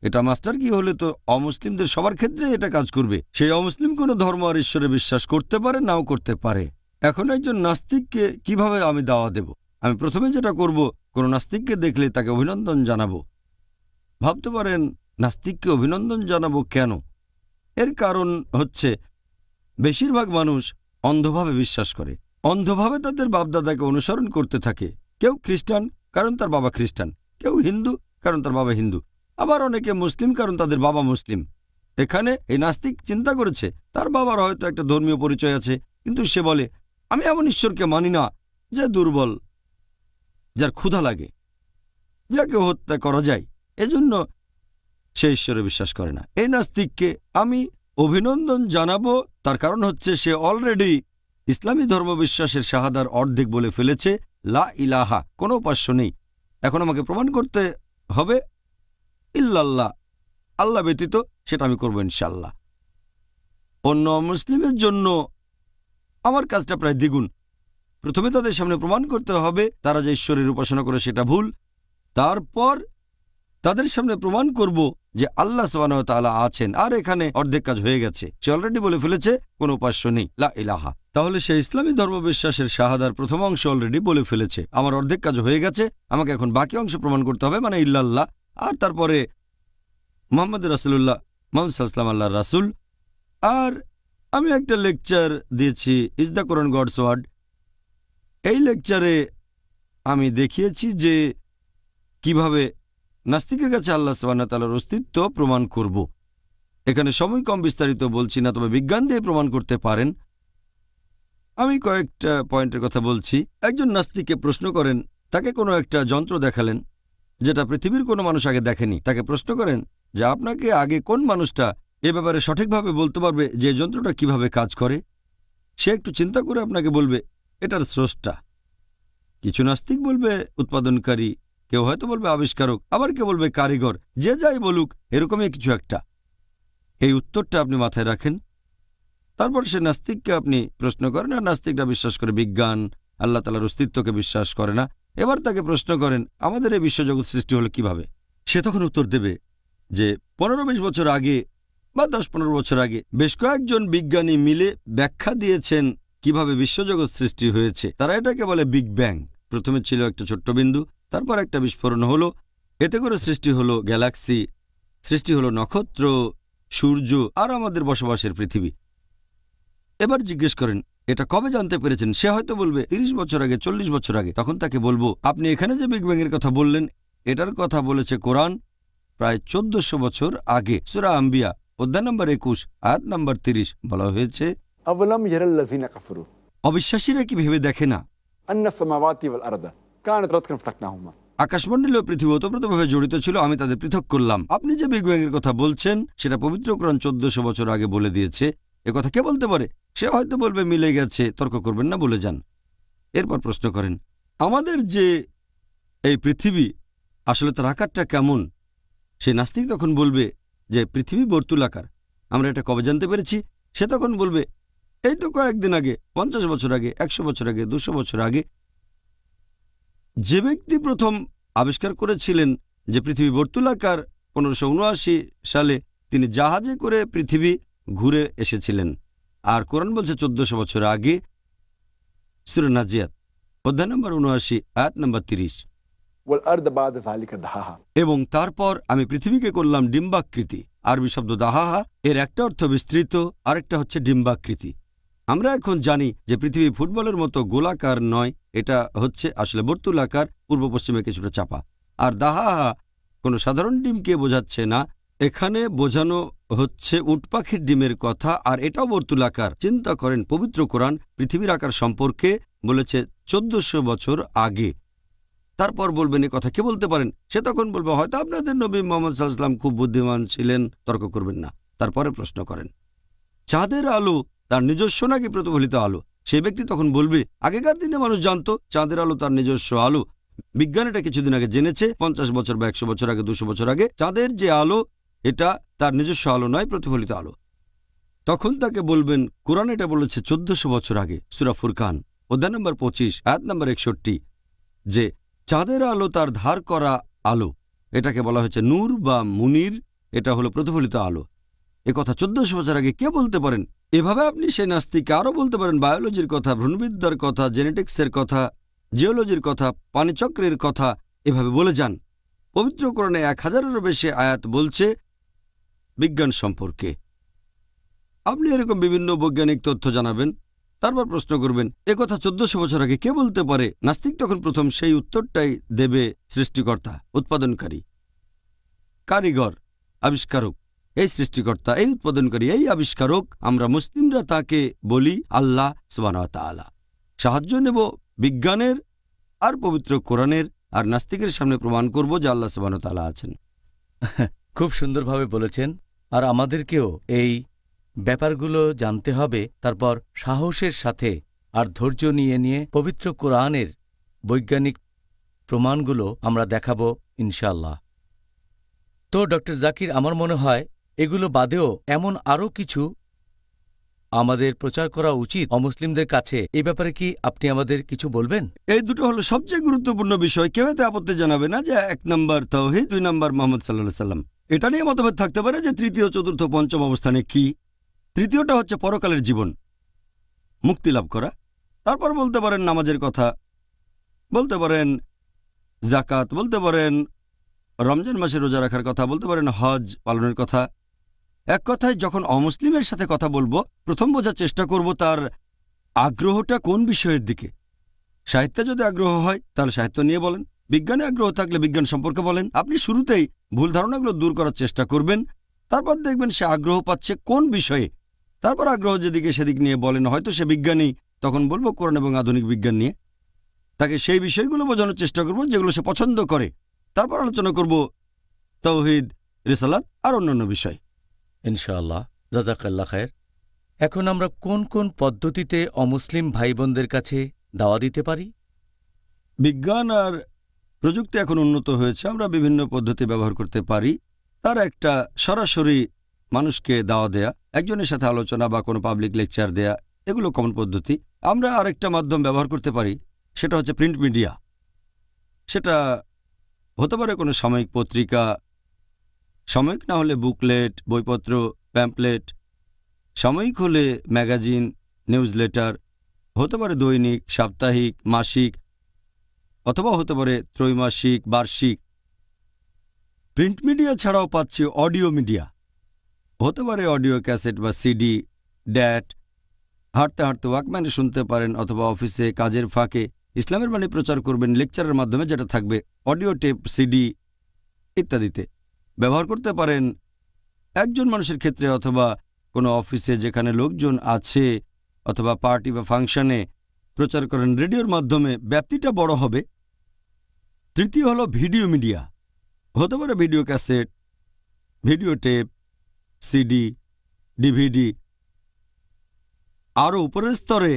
এটা মাস্টার কি হলে তো অমুসলিমদের সবার ক্ষেত্রে এটা কাজ করবে। সেই অমুসলিম কোনো ধর্ম আর ঈশ্বরে বিশ্বাস করতে পারে, নাও করতে পারে। এখন একজন নাস্তিককে কিভাবে আমি দাওয়া দেব? আমি প্রথমে যেটা করব, কোনো নাস্তিককে দেখলে তাকে অভিনন্দন জানাবো। ভাবতে পারেন নাস্তিককে অভিনন্দন জানাবো কেন? এর কারণ হচ্ছে বেশিরভাগ মানুষ অন্ধভাবে বিশ্বাস করে, অন্ধভাবে তাদের বাপদাদাকে অনুসরণ করতে থাকে। কেউ খ্রিস্টান কারণ তার বাবা খ্রিস্টান, কেউ হিন্দু কারণ তার বাবা হিন্দু, আবার অনেকে মুসলিম কারণ তাদের বাবা মুসলিম। এখানে এই নাস্তিক চিন্তা করেছে তার বাবার হয়তো একটা ধর্মীয় পরিচয় আছে, কিন্তু সে বলে আমি এমন ঈশ্বরকে মানি না যে দুর্বল, যার ক্ষুধা লাগে, যাকে হত্যা করা যায়, এজন্য সে ঈশ্বরে বিশ্বাস করে না। এই নাস্তিককে আমি অভিনন্দন জানাবো, তার কারণ হচ্ছে সে অলরেডি ইসলামী ধর্মবিশ্বাসের শাহাদার অর্ধেক বলে ফেলেছে, লা ইলাহা, কোনো উপাস্য নেই। এখন আমাকে প্রমাণ করতে হবে ইল্লাল্লাহ, আল্লাহ ব্যতীত, সেটা আমি করবো ইনশাল্লাহ। অন্য মুসলিমের জন্য আমার কাজটা প্রায় দ্বিগুণ। প্রথমে তাদের সামনে প্রমাণ করতে হবে তারা যে ঈশ্বরের উপাসনা করে সেটা ভুল, তারপর তাদের সামনে প্রমাণ করব যে আল্লাহ সুবহানাহু ওয়া তাআলা আছেন, আর এখানে অর্ধেক কাজ হয়ে গেছে। সে অলরেডি বলে ফেলেছে কোনো উপাস্য নেই, লা ইলাহা। তাহলে সে ইসলামী ধর্মবিশ্বাসের শাহাদার প্রথম অংশ অলরেডি বলে ফেলেছে। আমার অর্ধেক কাজ হয়ে গেছে, আমাকে এখন বাকি অংশ প্রমাণ করতে হবে, মানে ইল্লাল্লাহ। আর তারপরে মুহাম্মদ রাসূলুল্লাহ, মুহাম্মদ সাল্লাল্লাহু আলাইহি ওয়াসাল্লাম আল্লাহর রাসূল। আর আমি একটা লেকচার দিয়েছি, is the Quran God's word. এই লেকচারে আমি দেখিয়েছি যে কিভাবে নাস্তিকের কাছে আল্লাহ সুবহানাহু ওয়া তাআলার অস্তিত্ব প্রমাণ করব। এখানে সময় কম, বিস্তারিত বলছি না, তবে বিজ্ঞান দিয়ে প্রমাণ করতে পারেন। আমি কয়েকটা পয়েন্টের কথা বলছি। একজন নাস্তিককে প্রশ্ন করেন, তাকে কোনো একটা যন্ত্র দেখালেন যেটা পৃথিবীর কোনো মানুষ আগে দেখেনি। তাকে প্রশ্ন করেন যে আপনাকে আগে কোন মানুষটা এ ব্যাপারে সঠিকভাবে বলতে পারবে যে যন্ত্রটা কিভাবে কাজ করে? সে একটু চিন্তা করে আপনাকে বলবে এটার স্রষ্টা। কিছু নাস্তিক বলবে উৎপাদনকারী, কেউ হয়তো বলবে আবিষ্কারক, আবার কেউ বলবে কারিগর। যে যাই বলুক, এরকমই কিছু একটা। এই উত্তরটা আপনি মাথায় রাখেন। তারপর সে নাস্তিককে আপনি প্রশ্ন করেন, আর নাস্তিকটা বিশ্বাস করে বিজ্ঞান, আল্লাহ তাআলার অস্তিত্বকে বিশ্বাস করে না। এবার তাকে প্রশ্ন করেন আমাদের এই বিশ্বজগৎ সৃষ্টি হলো কিভাবে? সে তখন উত্তর দেবে যে 15-20 বছর আগে বা 10-15 বছর আগে বেশ কয়েকজন বিজ্ঞানী মিলে ব্যাখ্যা দিয়েছেন কিভাবে বিশ্বজগৎ সৃষ্টি হয়েছে। তারা এটাকে বলে বিগ ব্যাং। প্রথমে ছিল একটা ছোট্ট বিন্দু, তারপর একটা বিস্ফোরণ হলো, এতে করে সৃষ্টি হলো গ্যালাক্সি, সৃষ্টি হলো নক্ষত্র, সূর্য, আর আমাদের বসবাসের পৃথিবী। এবার জিজ্ঞেস করেন এটা কবে জানতে পেরেছেন? সে হয়তো বলবে 30 বছর আগে, 40 বছর আগে। তখন তাকে বলবো আপনি এখানে যে বিগ ব্যাং এর কথা বললেন, এটার কথা বলেছে কোরআন প্রায় 1400 বছর আগে। সূরা আম্বিয়া অধ্যায় নম্বর 21 আয়াত নম্বর 30 বলা হয়েছে, আওয়ালাম ইয়ারাল্লাযিনা কাফারু, অবিশ্বাসীরা কি ভেবে দেখে না আন্নাস সামাওয়াতি ওয়াল আরদা কানাত রাতকান ফাতাকনাহুমা, আকাশমণ্ডলী ও পৃথিবী ওতপ্রোতভাবে জড়িত ছিল, আমি তাদের পৃথক করলাম। আপনি যে বিগ ব্যাং এর কথা বলছেন সেটা পবিত্র কোরআন 1400 বছর আগে বলে দিয়েছে। কথা কে বলতে পারে? সে হয়তো বলবে মিলে গেছে, তর্ক করবেন না, বলে যান। এরপর প্রশ্ন করেন আমাদের যে এই পৃথিবী আসলে তার আকারটা কেমন? সে নাস্তিক তখন বলবে যে পৃথিবী বর্তুলাকার। আমরা এটা কবে জানতে পেরেছি? সে তখন বলবে এই তো কয়েকদিন আগে, 50 বছর আগে, 100 বছর আগে, 200 বছর আগে। যে ব্যক্তি প্রথম আবিষ্কার করেছিলেন যে পৃথিবী বর্তুলাকার 1579 সালে, তিনি জাহাজে করে পৃথিবী ঘুরে এসেছিলেন। আর কোরআন বলছে 1400 বছর আগে। সূরা নাজিয়াত অধ্যায় নম্বর 79 আয়াত নম্বর 30। ওয়াল আরদ বা'দা যালিকা দাহাহা, এবং তারপর আমি পৃথিবীকে করলাম ডিম্বাকৃতি। আরবি শব্দ দাহাহা, এর একটা অর্থ বিস্তৃত, আরেকটা হচ্ছে ডিম্বাকৃতি। আমরা এখন জানি যে পৃথিবী ফুটবলের মতো গোলাকার নয়, এটা হচ্ছে আসলে বর্তুলাকার, পূর্ব পশ্চিমে কিছুটা চাপা। আর দাহাহা কোনো সাধারণ ডিমকে বোঝাচ্ছে না, এখানে বোঝানো হচ্ছে উট পাখির ডিমের কথা, আর এটাও বর্তুলাকার। চিন্তা করেন, পবিত্র কোরআন পৃথিবীর আকার সম্পর্কে বলেছে 1400 বছর আগে। তারপর বলবেন এ কথা কে বলতে পারেন? সে তখন বলবে হয়তো আপনাদের নবী মুহাম্মদ সাল্লাল্লাহু আলাইহি ওয়াসাল্লাম খুব বুদ্ধিমান ছিলেন। তর্ক করবেন না। তারপরে প্রশ্ন করেন, চাঁদের আলো তার নিজস্ব নাকি প্রতিফলিত আলো? সেই ব্যক্তি তখন বলবে আগেকার দিনে মানুষ জানতো চাঁদের আলো তার নিজস্ব আলো। বিজ্ঞান এটা কিছুদিন আগে জেনেছে, 50 বছর বা 100 বছর আগে, 200 বছর আগে। চাঁদের যে আলো এটা তার নিজস্ব আলো নয়, প্রতিফলিত আলো। তখন তাকে বলবেন কোরআন এটা বলেছে 1400 বছর আগে, সূরা ফুরকান অধ্যায় নম্বর 25 আয়াত নম্বর 61, যে চাঁদের আলো তার ধার করা আলো, এটাকে বলা হয়েছে নূর বা মুনির, এটা হলো প্রতিফলিত আলো। একথা 1400 বছর আগে কে বলতে পারেন? এভাবে আপনি সেই নাস্তিককে আরও বলতে পারেন বায়োলজির কথা, ভ্রূণবিদ্যার কথা, জেনেটিক্সের কথা, জিওলজির কথা, পানিচক্রের কথা, এভাবে বলে যান। পবিত্র কোরআনে 1000-এরও বেশি আয়াত বলছে বিজ্ঞান সম্পর্কে। আপনি এরকম বিভিন্ন বৈজ্ঞানিক তথ্য জানাবেন, তারপর প্রশ্ন করবেন একথা 1400 বছর আগে কে বলতে পারে? নাস্তিক তখন প্রথম সেই উত্তরটাই দেবে সৃষ্টিকর্তা, উৎপাদনকারী, কারিগর, আবিষ্কারক। এই সৃষ্টিকর্তা, এই উৎপাদনকারী, এই আবিষ্কারক। আমরা মুসলিমরা তাকে বলি আল্লাহ সুবহানাহু ওয়া তাআলা। সাহায্য নেব বিজ্ঞানের আর পবিত্র কোরআনের, আর নাস্তিকের সামনে প্রমাণ করব যে আল্লাহ সুবহানাহু ওয়া তাআলা আছেন। খুব সুন্দরভাবে বলেছেন। আর আমাদেরকেও এই ব্যাপারগুলো জানতে হবে, তারপর সাহসের সাথে আর ধৈর্য নিয়ে পবিত্র কোরআনের বৈজ্ঞানিক প্রমাণগুলো আমরা দেখাবো ইনশাআল্লাহ। তো ডক্টর জাকির, আমার মনে হয় এগুলো বাদেও এমন আরও কিছু আমাদের প্রচার করা উচিত অমুসলিমদের কাছে। এই ব্যাপারে কি আপনি আমাদের কিছু বলবেন? এই দুটো হলো সবচেয়ে গুরুত্বপূর্ণ বিষয়। কেউ এতে আপত্তি জানাবে না যে 1 নম্বর তাওহীদ, 2 নম্বর মুহাম্মদ সাল্লাল্লাহু আলাইহি সাল্লাম। এটা নিয়ে মতভেদ থাকতে পারে যে তৃতীয়, চতুর্থ, পঞ্চম অবস্থানে কি। তৃতীয়টা হচ্ছে পরকালের জীবন, মুক্তি লাভ করা। তারপর বলতে পারেন নামাজের কথা, বলতে পারেন জাকাত, বলতে পারেন রমজান মাসে রোজা রাখার কথা, বলতে পারেন হজ পালনের কথা। এক কথায় যখন অমুসলিমের সাথে কথা বলবো, প্রথম বোঝার চেষ্টা করব তার আগ্রহটা কোন বিষয়ের দিকে। সাহিত্যে যদি আগ্রহ হয় তাহলে সাহিত্য নিয়ে বলেন, বিজ্ঞানে আগ্রহ থাকলে বিজ্ঞান সম্পর্কে বলেন। আপনি শুরুতেই ভুল ধারণাগুলো দূর করার চেষ্টা করবেন, তারপর দেখবেন সে আগ্রহ পাচ্ছে কোন বিষয়ে। তারপর আগ্রহ যেদিকে সেদিক নিয়ে বলেন। হয়তো সে বিজ্ঞানী, তখন বলবো কোরআন এবং আধুনিক বিজ্ঞান নিয়ে। তাকে সেই বিষয়গুলো বোঝানোর চেষ্টা করব যেগুলো সে পছন্দ করে। তারপর আলোচনা করব তাওহীদ, রিসালাত আর অন্যান্য বিষয়। ইনশাআল্লাহ, জাযাকাল্লাহ খায়ের। এখন আমরা কোন কোন পদ্ধতিতে অমুসলিম ভাইবোনদের কাছে দাওয়া দিতে পারি? বিজ্ঞান আর প্রযুক্তি এখন উন্নত হয়েছে, আমরা বিভিন্ন পদ্ধতি ব্যবহার করতে পারি। তার একটা সরাসরি মানুষকে দাওয়া দেয়া, একজনের সাথে আলোচনা বা কোনো পাবলিক লেকচার দেয়া, এগুলো কমন পদ্ধতি। আমরা আরেকটা মাধ্যম ব্যবহার করতে পারি, সেটা হচ্ছে প্রিন্ট মিডিয়া। সেটা হতে পারে কোনো সাময়িক পত্রিকা, সাময়িক না হলে বুকলেট, বইপত্র, প্যাম্পলেট, সাময়িক হলে ম্যাগাজিন, নিউজ লেটার, হতে পারে দৈনিক, সাপ্তাহিক, মাসিক, অথবা হতে পারে ত্রৈমাসিক, বার্ষিক। প্রিন্ট মিডিয়া ছাড়াও পাচ্ছি অডিও মিডিয়া, হতে পারে অডিও ক্যাসেট বা সিডি, ড্যাট। হাঁটতে হাঁটতে ওয়াকম্যানে শুনতে পারেন, অথবা অফিসে কাজের ফাঁকে ইসলামের বাণী প্রচার করবেন লেকচারের মাধ্যমে, যেটা থাকবে অডিও টেপ, সিডি ইত্যাদিতে। ব্যবহার করতে পারেন একজন মানুষের ক্ষেত্রে, অথবা কোনো অফিসে যেখানে লোকজন আছে, অথবা পার্টি বা ফাংশনে প্রচার করেন রেডিওর মাধ্যমে, ব্যাপ্তিটা বড় হবে। তৃতীয় হলো ভিডিও মিডিয়া, হতে পারে video cassette, video tape, CD, DVD. আরও উপরের স্তরে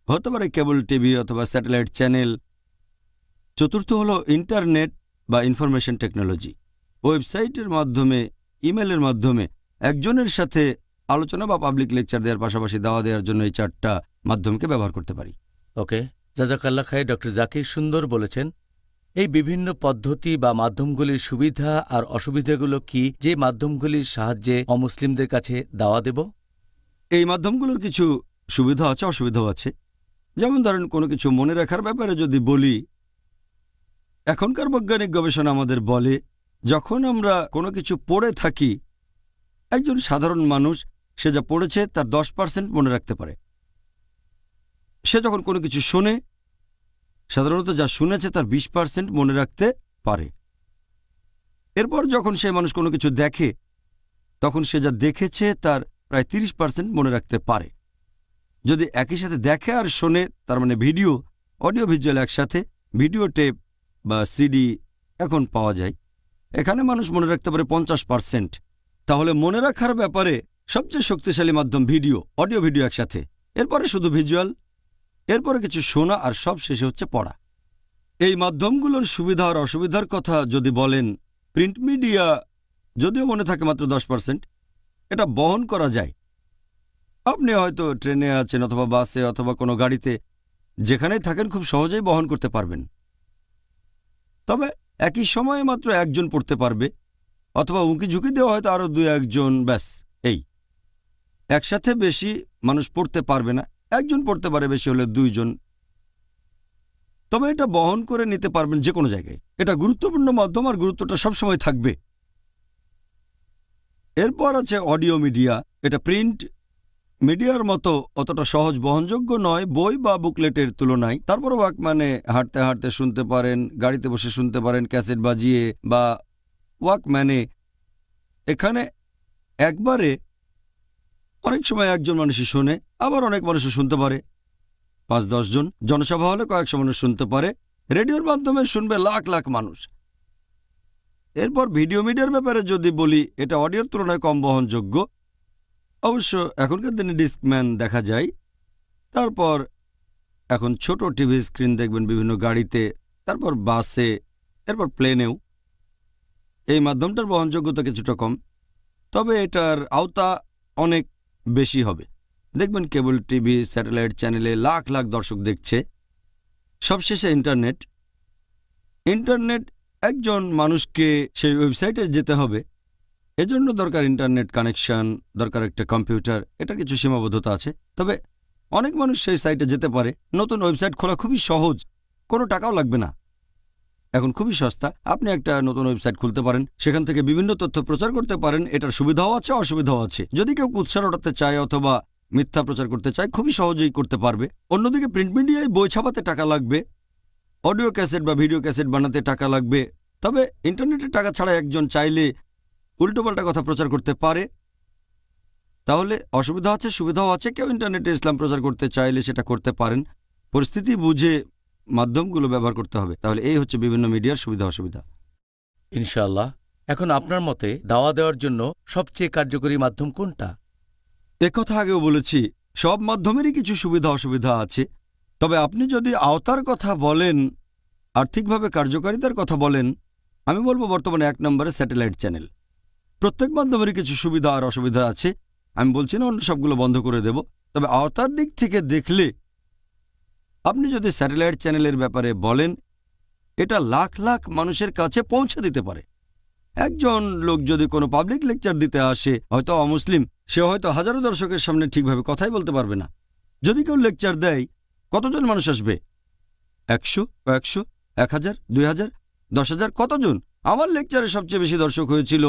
হতে পারে কেবল টিভি অথবা স্যাটেলাইট চ্যানেল। চতুর্থ হলো ইন্টারনেট বা ইনফরমেশন টেকনোলজি, ওয়েবসাইটের মাধ্যমে, ইমেলের মাধ্যমে একজনের সাথে আলোচনা বা পাবলিক লেকচার দেওয়ার পাশাপাশি দাওয়া দেওয়ার জন্য এই 4টা মাধ্যমকে ব্যবহার করতে পারি। ওকে, জাযাকাল্লাহ খায়ের। ডক্টর জাকির সুন্দর বলেছেন। এই বিভিন্ন পদ্ধতি বা মাধ্যমগুলির সুবিধা আর অসুবিধাগুলো কি, যে মাধ্যমগুলির সাহায্যে অমুসলিমদের কাছে দাওয়া দেব? এই মাধ্যমগুলোর কিছু সুবিধা আছে, অসুবিধাও আছে। যেমন ধরেন, কোনো কিছু মনে রাখার ব্যাপারে যদি বলি, এখনকার বৈজ্ঞানিক গবেষণা আমাদের বলে যখন আমরা কোনো কিছু পড়ে থাকি, একজন সাধারণ মানুষ সে যা পড়েছে তার 10% মনে রাখতে পারে। সে যখন কোনো কিছু শোনে, সাধারণত যা শুনেছে তার 20% মনে রাখতে পারে। এরপর যখন সেই মানুষ কোনো কিছু দেখে তখন সে যা দেখেছে তার প্রায় 30% মনে রাখতে পারে। যদি একই সাথে দেখে আর শোনে, তার মানে ভিডিও, অডিও ভিজুয়াল একসাথে, ভিডিও টেপ বা সিডি এখন পাওয়া যায়, এখানে মানুষ মনে রাখতে পারে 50%। তাহলে মনে রাখার ব্যাপারে সবচেয়ে শক্তিশালী মাধ্যম ভিডিও, অডিও ভিডিও একসাথে, এরপরে শুধু ভিজুয়াল, এরপরে কিছু শোনা, আর সব শেষে হচ্ছে পড়া। এই মাধ্যমগুলোর সুবিধা আর অসুবিধার কথা যদি বলেন, প্রিন্ট মিডিয়া যদিও মনে থাকে মাত্র 10%, এটা বহন করা যায়। আপনি হয়তো ট্রেনে আছেন অথবা বাসে অথবা কোনো গাড়িতে, যেখানেই থাকেন খুব সহজেই বহন করতে পারবেন। তবে একই সময়ে মাত্র একজন পড়তে পারবে, অথবা উঁকি ঝুঁকি দেওয়া হয়তো আরও 2-1 ব্যাস। এই একসাথে বেশি মানুষ পড়তে পারবে না, একজন পড়তে পারে, বেশি হলে 2 জন। তবে এটা বহন করে নিতে পারবেন যে কোনো জায়গায়। এটা গুরুত্বপূর্ণ মাধ্যম আর গুরুত্বটা সবসময় থাকবে। এরপর আছে অডিও মিডিয়া। এটা প্রিন্ট মিডিয়ার মতো অতটা সহজ বহনযোগ্য নয় বই বা বুকলেটের তুলনায়। তারপরও ওয়াকম্যানে হাঁটতে হাঁটতে শুনতে পারেন, গাড়িতে বসে শুনতে পারেন, ক্যাসেট বাজিয়ে বা ওয়াকম্যানে। এখানে একবারে অনেক সময় একজন মানুষই শোনে, আবার অনেক মানুষও শুনতে পারে, 5-10 জন। জনসভা হলে কয়েকশো মানুষ শুনতে পারে। রেডিওর মাধ্যমে শুনবে লাখ লাখ মানুষ। এরপর ভিডিও মিডিয়ার ব্যাপারে যদি বলি, এটা অডিওর তুলনায় কম বহনযোগ্য। অবশ্য এখনকার দিনে ডিস্কম্যান দেখা যায়। তারপর এখন ছোট টিভি স্ক্রিন দেখবেন বিভিন্ন গাড়িতে, তারপর বাসে, এরপর প্লেনেও। এই মাধ্যমটার বহনযোগ্যতা কিছুটা কম, তবে এটার আওতা অনেক বেশি হবে। দেখবেন কেবল টিভি, স্যাটেলাইট চ্যানেলে লাখ লাখ দর্শক দেখছে। সবশেষে ইন্টারনেট। ইন্টারনেট একজন মানুষকে সেই ওয়েবসাইটে যেতে হবে, এজন্য দরকার ইন্টারনেট কানেকশন, দরকার একটা কম্পিউটার। এটার কিছু সীমাবদ্ধতা আছে, তবে অনেক মানুষ সেই সাইটে যেতে পারে। নতুন ওয়েবসাইট খোলা খুবই সহজ, কোনো টাকাও লাগবে না, এখন খুবই সস্তা। আপনি একটা নতুন ওয়েবসাইট খুলতে পারেন, সেখান থেকে বিভিন্ন তথ্য প্রচার করতে পারেন। এটার সুবিধাও আছে, অসুবিধাও আছে। যদি কেউ কুৎসা ওঠাতে চায় অথবা মিথ্যা প্রচার করতে চায়, খুবই সহজেই করতে পারবে। অন্যদিকে প্রিন্ট মিডিয়ায় বই ছাপাতে টাকা লাগবে, অডিও ক্যাসেট বা ভিডিও ক্যাসেট বানাতে টাকা লাগবে। তবে ইন্টারনেটে টাকা ছাড়া একজন চাইলে উল্টোপাল্টা কথা প্রচার করতে পারে। তাহলে অসুবিধা আছে, সুবিধাও আছে। কেউ ইন্টারনেটে ইসলাম প্রচার করতে চাইলে সেটা করতে পারেন, পরিস্থিতি বুঝে মাধ্যমগুলো ব্যবহার করতে হবে। তাহলে এই হচ্ছে বিভিন্ন মিডিয়ার সুবিধা অসুবিধা। ইনশাআল্লাহ। এখন আপনার মতে দাওয়া দেওয়ার জন্য সবচেয়ে কার্যকরী মাধ্যম কোনটা? একথা আগেও বলেছি, সব মাধ্যমেরই কিছু সুবিধা অসুবিধা আছে। তবে আপনি যদি আওতার কথা বলেন, আর্থিকভাবে কার্যকারিতার কথা বলেন, আমি বলবো বর্তমানে 1 নম্বরে স্যাটেলাইট চ্যানেল। প্রত্যেক মাধ্যমেরই কিছু সুবিধা আর অসুবিধা আছে, আমি বলছি না অন্য সবগুলো বন্ধ করে দেব। তবে আওতার দিক থেকে দেখলে আপনি যদি স্যাটেলাইট চ্যানেলের ব্যাপারে বলেন, এটা লাখ লাখ মানুষের কাছে পৌঁছে দিতে পারে। একজন লোক যদি কোনো পাবলিক লেকচার দিতে আসে, হয়তো অমুসলিম, সে হয়তো হাজারো দর্শকের সামনে ঠিকভাবে কথাই বলতে পারবে না। যদি কেউ লেকচার দেয়, কতজন মানুষ আসবে? 100, 100, 1000, 2000, 10,000, কতজন? আমার লেকচারে সবচেয়ে বেশি দর্শক হয়েছিল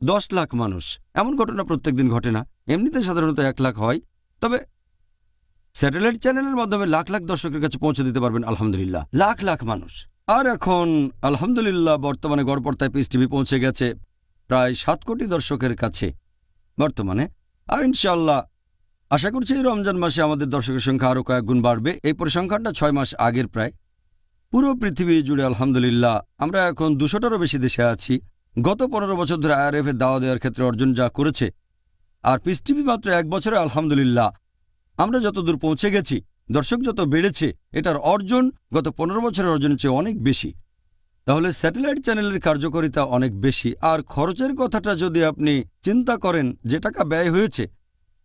10 লাখ মানুষ। এমন ঘটনা প্রত্যেক দিন ঘটে না, এমনিতে সাধারণত 1 লাখ হয়। তবে স্যাটেলাইট চ্যানেলের মাধ্যমে লাখ লাখ দর্শকের কাছে পৌঁছে দিতে পারবেন, আলহামদুলিল্লাহ, লাখ লাখ মানুষ। আর এখন আলহামদুলিল্লাহ বর্তমানে গড়পড়তায় পিস টিভি পৌঁছে গেছে প্রায় 7 কোটি দর্শকের কাছে বর্তমানে। আর ইনশাআল্লাহ আশা করছি এই রমজান মাসে আমাদের দর্শকের সংখ্যা আরও কয়েক গুণ বাড়বে। এই পরিসংখ্যানটা 6 মাস আগের প্রায়। পুরো পৃথিবী জুড়ে আলহামদুলিল্লাহ আমরা এখন 200টারও বেশি দেশে আছি। গত 15 বছর ধরে IRF-এর দাওয়া দেওয়ার ক্ষেত্রে অর্জন যা করেছে, আর পিস টিভি মাত্র 1 বছরে আলহামদুলিল্লাহ আমরা যত দূর পৌঁছে গেছি, দর্শক যত বেড়েছে, এটার অর্জন গত 15 বছরের অর্জনের চেয়ে অনেক বেশি। তাহলে স্যাটেলাইট চ্যানেলের কার্যকারিতা অনেক বেশি। আর খরচের কথাটা যদি আপনি চিন্তা করেন, যে টাকা ব্যয় হয়েছে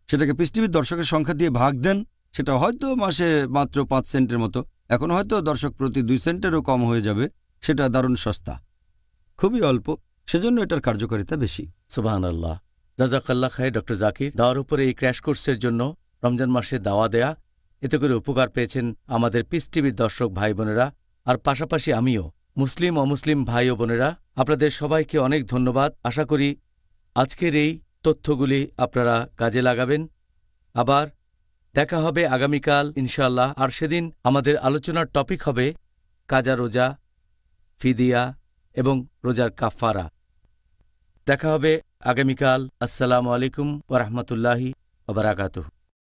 সেটাকে পিস টিভির দর্শকের সংখ্যা দিয়ে ভাগ দেন, সেটা হয়তো মাসে মাত্র 5 সেন্টের মতো। এখন হয়তো দর্শক প্রতি 2 সেন্টেরও কম হয়ে যাবে। সেটা দারুণ সস্তা, খুবই অল্প, সেজন্য এটার কার্যকারিতা বেশি। সুবহানাল্লাহ। জাযাকাল্লাহ খাইর ডক্টর জাকির। দাওয়ার উপরে এই ক্র্যাশ কোর্সের জন্য রমজান মাসে দাওয়া দেয়া, এতে করে উপকার পেয়েছেন আমাদের পিস টিভির দর্শক ভাই বোনেরা, আর পাশাপাশি আমিও। মুসলিম অমুসলিম ভাই ও বোনেরা, আপনাদের সবাইকে অনেক ধন্যবাদ। আশা করি আজকের এই তথ্যগুলি আপনারা কাজে লাগাবেন। আবার দেখা হবে আগামীকাল ইনশাআল্লাহ। আর সেদিন আমাদের আলোচনার টপিক হবে কাজা রোজা, ফিদিয়া এবং রোজার কাফারা। দেখা হবে আগামীকাল। আসসালামু আলাইকুম ওয়া রাহমাতুল্লাহি ওয়া বারাকাতুহু।